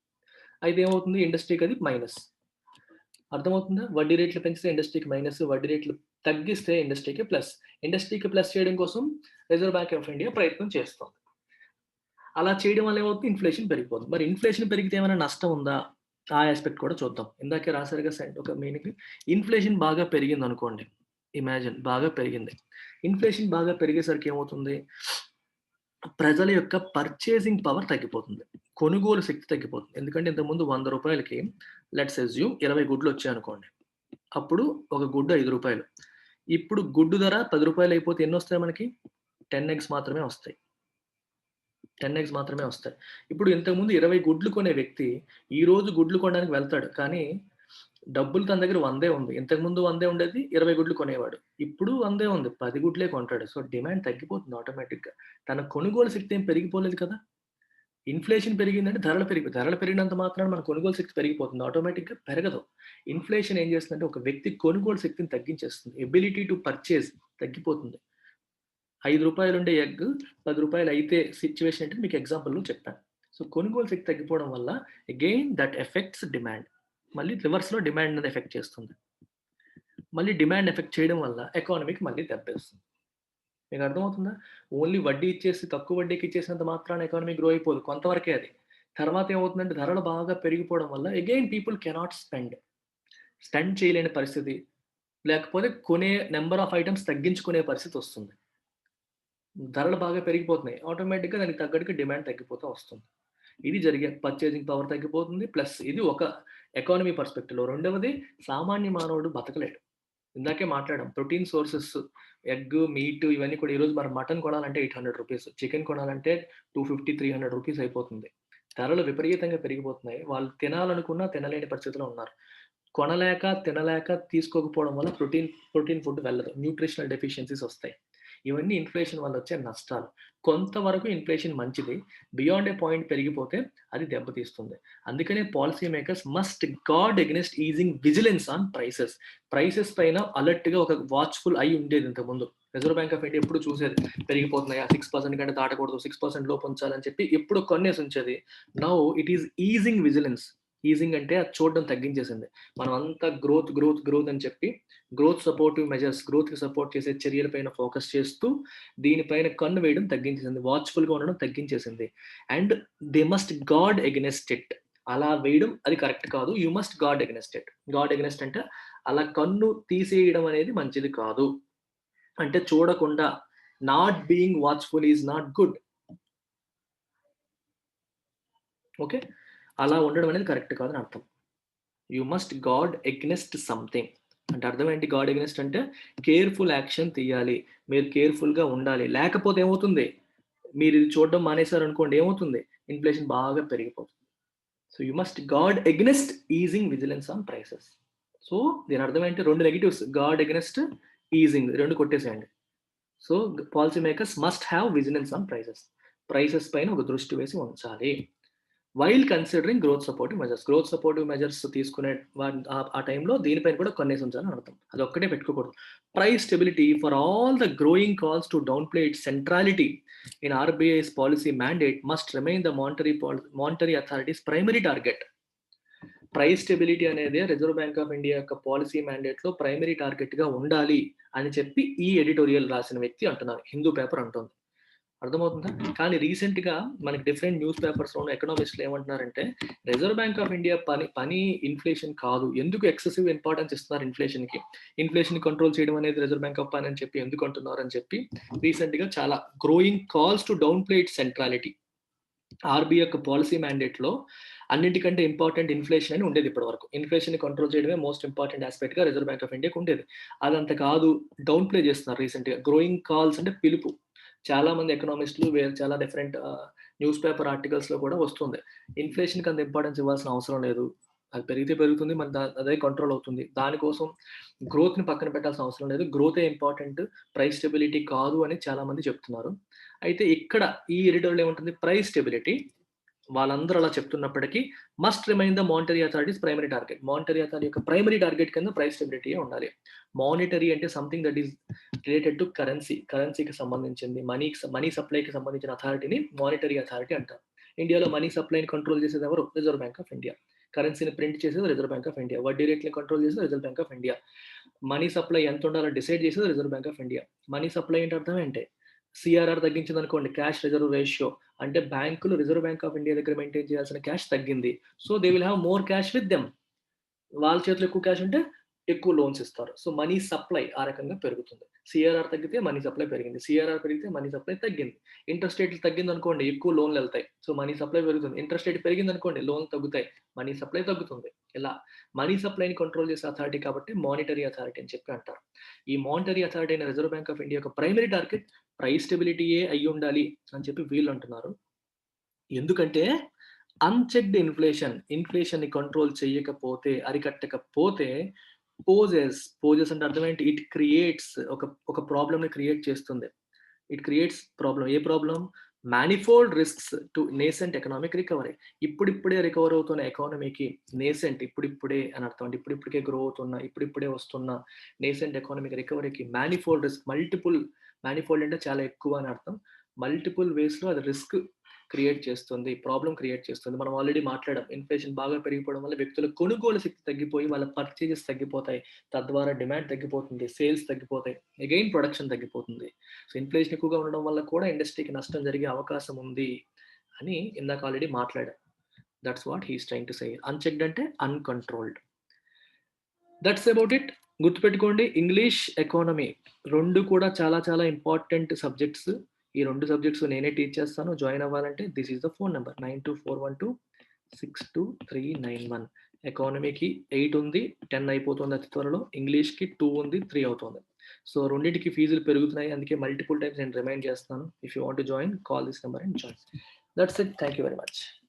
అయితే ఏమవుతుంది? ఇండస్ట్రీకి అది మైనస్. అర్థమవుతుందా? వడ్డీ రేట్లు పెంచితే ఇండస్ట్రీకి మైనస్. వడ్డీ రేట్లు తగ్గిస్తే ఇండస్ట్రీకి ప్లస్. ఇండస్ట్రీకి ప్లస్ చేయడం కోసం రిజర్వ్ బ్యాంక్ ఆఫ్ ఇండియా ప్రయత్నం చేస్తోంది. అలా చేయడం వల్ల ఏమవుతుంది? ఇన్‌ఫ్లేషన్ పెరిగిపోతుంది. మరి ఇన్‌ఫ్లేషన్ పెరిగితే ఏమైనా నష్టం ఉందా? ఆ యాస్పెక్ట్ కూడా చూద్దాం. ఇందాకే రాసారుగా ఒక మీనింగ్. ఇన్‌ఫ్లేషన్ బాగా పెరిగిందనుకోండి. ఇమాజిన్ బాగా పెరిగింది. ఇన్‌ఫ్లేషన్ బాగా పెరిగేసరికి ఏమవుతుంది? ప్రజల యొక్క పర్చేసింగ్ పవర్ తగ్గిపోతుంది. కొనుగోలు శక్తి తగ్గిపోతుంది. ఎందుకంటే ఇంతకుముందు రూ. 100కి లెట్స్ అస్యూమ్ 20 గుడ్లొచ్చాయనుకోండి. అప్పుడు ఒక గుడ్డు రూ. 5. ఇప్పుడు గుడ్డు ధర రూ. 10 అయిపోతే ఎన్నొస్తాయి మనకి? 10 ఎగ్స్ మాత్రమే వస్తాయి. 10 ఎగ్స్ మాత్రమే వస్తాయి. ఇప్పుడు ఇంతకుముందు 20 గుడ్లు కొనే వ్యక్తి, ఈరోజు గుడ్లు కొనడానికి వెళ్తాడు. కానీ డబ్బులు తన దగ్గర 100 ఉంది. ఇంతకుముందు 100 ఉండేది, 20 గుడ్లు కొనేవాడు. ఇప్పుడు 100 ఉంది. 10 గుడ్లే కొంటాడు. సో, డిమాండ్ తగ్గిపోతుంది ఆటోమేటిక్‌గా. తన కొనుగోలు శక్తి ఏం పెరిగిపోలేదు కదా! ఇన్ఫ్లేషన్ పెరిగిందంటే ధరలు పెరిగినంత మాత్రాన మన కొనుగోలు శక్తి పెరిగిపోతుంది. ఆటోమేటిక్‌గా పెరగదు. ఇన్ఫ్లేషన్ ఏం చేస్తుందంటే ఒక వ్యక్తి కొనుగోలు శక్తిని తగ్గించేస్తుంది. ఎబిలిటీ టు పర్చేజ్ తగ్గిపోతుంది. రూ. 5 ఉండే ఎగ్ రూ. 10 అయితే సిట్యుయేషన్ ఏంటంటే మీకు ఎగ్జాంపుల్‌లో చెప్పాను. సో, కొనుగోలు శక్తి తగ్గిపోవడం వల్ల అగైన్ దట్ ఎఫెక్ట్స్ డిమాండ్. మళ్ళీ రివర్స్‌లో డిమాండ్ అనేది ఎఫెక్ట్ చేస్తుంది. మళ్ళీ డిమాండ్ ఎఫెక్ట్ చేయడం వల్ల ఎకానమీకి మళ్ళీ దెబ్బేస్తుంది. మీకు అర్థమవుతుందా? ఓన్లీ వడ్డీ ఇచ్చేసి తక్కువ వడ్డీకి ఇచ్చేసినంత మాత్రాన ఎకానమీ గ్రో అయిపోదు. కొంతవరకే అది. తర్వాత ఏమవుతుందంటే ధరలు బాగా పెరిగిపోవడం వల్ల again people cannot spend. Spend చేయలేని పరిస్థితి. లేకపోతే కొనే నంబర్ ఆఫ్ ఐటెమ్స్ తగ్గించుకునే పరిస్థితొస్తుంది. ధరలు బాగా పెరిగిపోతున్నాయి. ఆటోమేటిక్‌గా దానికి తగ్గట్టుగా డిమాండ్ తగ్గిపోతా వస్తుంది. ఇది జరిగే పర్చేసింగ్ పవర్ తగ్గిపోతుంది. ప్లస్ ఇది ఒక ఎకానమీ పర్స్పెక్టివ్‌లో. రెండవది సామాన్య మానవుడు బతకలేడు. ఇందాకే మాట్లాడాం. ప్రోటీన్ సోర్సెస్ ఎగ్, మీట్ ఇవన్నీ కూడా ఈరోజు మనం మటన్ కొనాలంటే రూ. 800 చికెన్ కొనాలంటే రూ. 250, 300 అయిపోతుంది. ధరలు విపరీతంగా పెరిగిపోతున్నాయి. వాళ్ళు తినాలనుకున్నా తినలేని పరిస్థితిలో ఉన్నారు. కొనలేక, తినలేక తీసుకోకపోవడం వల్ల ప్రోటీన్ ఫుడ్ వెళ్ళదు. న్యూట్రిషనల్ డెఫిషియన్సీస్ ఒస్తాయి. ఇవన్నీ ఇన్‌ఫ్లేషన్ వల్ల వచ్చే నష్టాలు. కొంతవరకు ఇన్‌ఫ్లేషన్ మంచిది. బియాండ్ ఎ పాయింట్ పెరిగిపోతే అది దెబ్బతీస్తుంది. అందుకనే policy makers must guard against easing vigilance on prices. Prices పైన అలర్ట్‌గా ఒక వాచ్‌ఫుల్ ఐ ఉండేది ఇంతకుముందు. రిజర్వ్ బ్యాంక్ ఆఫ్ ఇండియా ఎప్పుడు చూసేది. పెరిగిపోతున్నాయా? 6% కంటే దాటకూడదు. 6% లోపు ఉంచాలని చెప్పి ఎప్పుడు కొనేసి ఉంచేది. Now it is easing vigilance. Easing అంటే అది చూడడం తగ్గించేసింది. మనం అంతా గ్రోత్ అని చెప్పి గ్రోత్‌కి సపోర్ట్ చేసే చర్యల పైన ఫోకస్ చేస్తూ దీనిపైన కన్ను వేయడం తగ్గించేసింది. వాచ్‌ఫుల్‌గా ఉండడం తగ్గించేసింది. And they must guard against it. అలా వేయడం అది కరెక్ట్ కాదు. You must guard against it. Guard against అంటే అలా కన్ను తీసేయడం అనేది మంచిది కాదు. అంటే చూడకుండా not being watchful is not good. Okay. అలా ఉండడం అనేది కరెక్ట్ కాదని అర్థం. You must guard against something. అంటే అర్థం ఏంటి గార్డ్ ఎగ్నెస్ట్ అంటే కేర్‌ఫుల్ యాక్షన్ తీయాలి. మీరు కేర్‌ఫుల్‌గా ఉండాలి. లేకపోతే ఏమవుతుంది? మీరు ఇది చూడడం మానేసారనుకోండి ఏమవుతుంది? ఇన్‌ఫ్లేషన్ బాగా పెరిగిపోతుంది. So, you must guard against easing vigilance on prices. So, దీని అర్థం ఏంటి? 2 నెగెటివ్స్ గార్డ్ ఎగ్నెస్ట్, ఈజింగ్ 2 కొట్టేసేయండి. So, policy makers must have vigilance on prices. Prices పైన ఒక దృష్టి వేసి ఉంచాలి. While considering growth supportive measures తీసుకునే ఆ టైంలో దీనిపైన కూడా కొన్నేసి ఉంచాలని అర్థం. అదొక్కటే పెట్టుకోకూడదు. Price stability for all the growing calls to downplay its centrality in RBI's policy mandate must remain the monetary authorities primary target. Price stability అనేది రిజర్వ్ బ్యాంక్ ఆఫ్ ఇండియా యొక్క పాలిసీ మ్యాండేట్‌లో ప్రైమరీ టార్గెట్‌గా ఉండాలి అని చెప్పి ఈ ఎడిటోరియల్ రాసిన వ్యక్తి అంటున్నారు. హిందూ పేపర్ అంటోంది. అర్థమవుతుందా? కానీ రీసెంట్‌గా మనకి డిఫరెంట్ న్యూస్ పేపర్స్‌లోను ఎకనామిస్ట్‌లు ఏమంటున్నారంటే, రిజర్వ్ బ్యాంక్ ఆఫ్ ఇండియా పని ఇన్ఫ్లేషన్ కాదు. ఎందుకు ఎక్సెసివ్ ఇంపార్టెన్స్ ఇస్తున్నారు ఇన్ఫ్లేషన్‌కి? ఇన్ఫ్లేషన్‌ని కంట్రోల్ చేయడం అనేది రిజర్వ్ బ్యాంక్ ఆఫ్ పని అని చెప్పి ఎందుకు అంటున్నారని చెప్పి రీసెంట్‌గా చాలా growing calls to downplay its centrality. RBI యొక్క పాలిసీ మ్యాండేట్‌లో అన్నిటికంటే ఇంపార్టెంట్ ఇన్ఫ్లేషన్ అని ఉండేది ఇప్పటివరకు. ఇన్ఫ్లేషన్‌ని కంట్రోల్ చేయడమే మోస్ట్ ఇంపార్టెంట్ యాస్పెక్ట్‌గా రిజర్వ్ బ్యాంక్ ఆఫ్ ఇండియాకి ఉండేది. అదంత కాదు డౌన్ ప్లే చేస్తున్నారు రీసెంట్‌గా. గ్రోయింగ్ కాల్స్ అంటే పిలుపు. చాలా మంది ఎకనామిస్ట్‌లు చాలా డిఫరెంట్ న్యూస్ పేపర్ ఆర్టికల్స్‌లో కూడా వస్తుంది. ఇన్ఫ్లేషన్‌కి అంత ఇంపార్టెన్స్ ఇవ్వాల్సిన అవసరం లేదు. అది పెరిగితే పెరుగుతుంది. మన అదే కంట్రోల్ అవుతుంది. దానికోసం గ్రోత్‌ని పక్కన పెట్టాల్సిన అవసరం లేదు. గ్రోతే ఇంపార్టెంట్. ప్రైస్ స్టెబిలిటీ కాదు అని చాలా మంది చెప్తున్నారు. అయితే ఇక్కడ ఈ ఎడిటోరియల్ ఏముంటుంది? ప్రైస్ స్టెబిలిటీ వాళ్ళందరూ అలా చెప్తున్నప్పటికీ must remain the monetary authorities primary target. Monetary authority యొక్క ప్రైమరీ టార్గెట్ కింద ప్రైస్ స్టెబిలిటీయే ఉండాలి. మానిటరీ అంటే something that is related to currency. కరెన్సీకి సంబంధించింది. మనీ సప్లైకి సంబంధించిన అథారిటీని మానిటరీ అథారిటీ అంటారు. ఇండియాలో మనీ సప్లైని కంట్రోల్ చేసేది ఎవరు? Reserve bank of India. కరెన్సీని ప్రింట్ చేసేది రిజర్వ్ బ్యాంక్ ఆఫ్ ఇండియా. వడ్డీ రేట్‌ని కంట్రోల్ చేసేది reserve bank of India. Money supply ఎంత ఉండాలో డిసైడ్ చేసేది reserve bank of India. Money supply అంటే అర్థం ఏంటి? సీఆర్ఆర్ తగ్గించిందనుకోండి క్యాష్ రిజర్వ్ రేషియో అంటే బ్యాంకులు రిజర్వ్ బ్యాంక్ ఆఫ్ ఇండియా దగ్గర మెయింటైన్ చేయాల్సిన క్యాష్ తగ్గింది. So, they will have more cash with them. వాళ్ళ చేతిలో ఎక్కువ క్యాష్ ఉంటే ఎక్కువ లోన్స్ ఇస్తారు. సో, మనీ సప్లై ఆ రకంగా పెరుగుతుంది. సీఆర్ఆర్ తగ్గితే మనీ సప్లై పెరిగింది. సీఆర్ఆర్ పెరిగితే మనీ సప్లై తగ్గింది. ఇంట్రెస్ట్ రేట్లు తగ్గిందనుకోండి ఎక్కువ లోన్‌లెళ్తాయి. సో, మనీ సప్లై పెరుగుతుంది. ఇంట్రెస్ట్ రేట్ పెరిగిందనుకోండి లోన్‌లు తగ్గుతాయి. మనీ సప్లై తగ్గుతుంది. ఇలా మనీ సప్లైని కంట్రోల్ చేసే అథారిటీ కాబట్టి మానిటరీ అథారిటీ అని చెప్పి అంటారు. ఈ మానిటరీ అథారిటీ అయిన రిజర్వ్ బ్యాంక్ ఆఫ్ ఇండియా యొక్క ప్రైమరీ టార్గెట్ ప్రైస్ స్టెబిలిటీయే అయ్యుండాలి అని చెప్పి వీళ్ళంటున్నారు. ఎందుకంటే ఇన్ఫ్లేషన్‌ని కంట్రోల్ చేయకపోతే, అరికట్టకపోతే పోజెస్ అంటే అర్థం ఏంటి? ఇట్ క్రియేట్స్ ఒక ప్రాబ్లమ్‌ని క్రియేట్ చేస్తుంది. It creates problem. A problem? Manifold risks to nascent economic recovery. ఇప్పుడిప్పుడే రికవర్ అవుతున్న ఎకానమీకి నేసెంట్ ఇప్పుడిప్పుడే అని అర్థం. అంటే ఇప్పుడిప్పుడే గ్రో అవుతున్న, ఇప్పుడిప్పుడే వస్తున్న నేసెంట్ ఎకానమిక్ రికవరీకి మానిఫోల్డ్ రిస్క్, మానిఫోల్డ్ అంటే చాలా ఎక్కువ అని అర్థం. మల్టిపుల్ వేస్‌లో అది రిస్క్ క్రియేట్ చేస్తుంది. ప్రాబ్లమ్ క్రియేట్ చేస్తుంది. మనం ఆల్రెడీ మాట్లాడాం. ఇన్‌ఫ్లేషన్ బాగా పెరిగిపోవడం వల్ల వ్యక్తుల కొనుగోలు శక్తి తగ్గిపోయి వాళ్ళ పర్చేజెస్ తగ్గిపోతాయి. తద్వారా డిమాండ్ తగ్గిపోతుంది. సేల్స్ తగ్గిపోతాయి. అగైన్ ప్రొడక్షన్ తగ్గిపోతుంది. సో, ఇన్‌ఫ్లేషన్ ఎక్కువగా ఉండడం వల్ల కూడా ఇండస్ట్రీకి నష్టం జరిగే అవకాశం ఉంది అని ఇందాక ఆల్రెడీ మాట్లాడాం. That's what he is trying to say. Unchecked అంటే అన్‌కంట్రోల్డ్. That's about it. గుర్తుపెట్టుకోండి, ఇంగ్లీష్, ఎకానమీ 2 కూడా చాలా చాలా ఇంపార్టెంట్ సబ్జెక్ట్స్. ఈ 2 సబ్జెక్ట్స్ నేనే టీచ్ చేస్తాను. జాయిన్ అవ్వాలంటే this is the phone number 9241262391. ఎకానమీకి 8 ఉంది, 10 అయిపోతుంది అతి త్వరలో. ఇంగ్లీష్‌కి 2 ఉంది, 3 అవుతుంది. సో, రెండిటికి ఫీజులు పెరుగుతున్నాయి. అందుకే మల్టిపుల్ టైమ్స్ నేను రిమైండ్ చేస్తున్నాను. If you want to join, call this number and join. That's it. Thank you very much.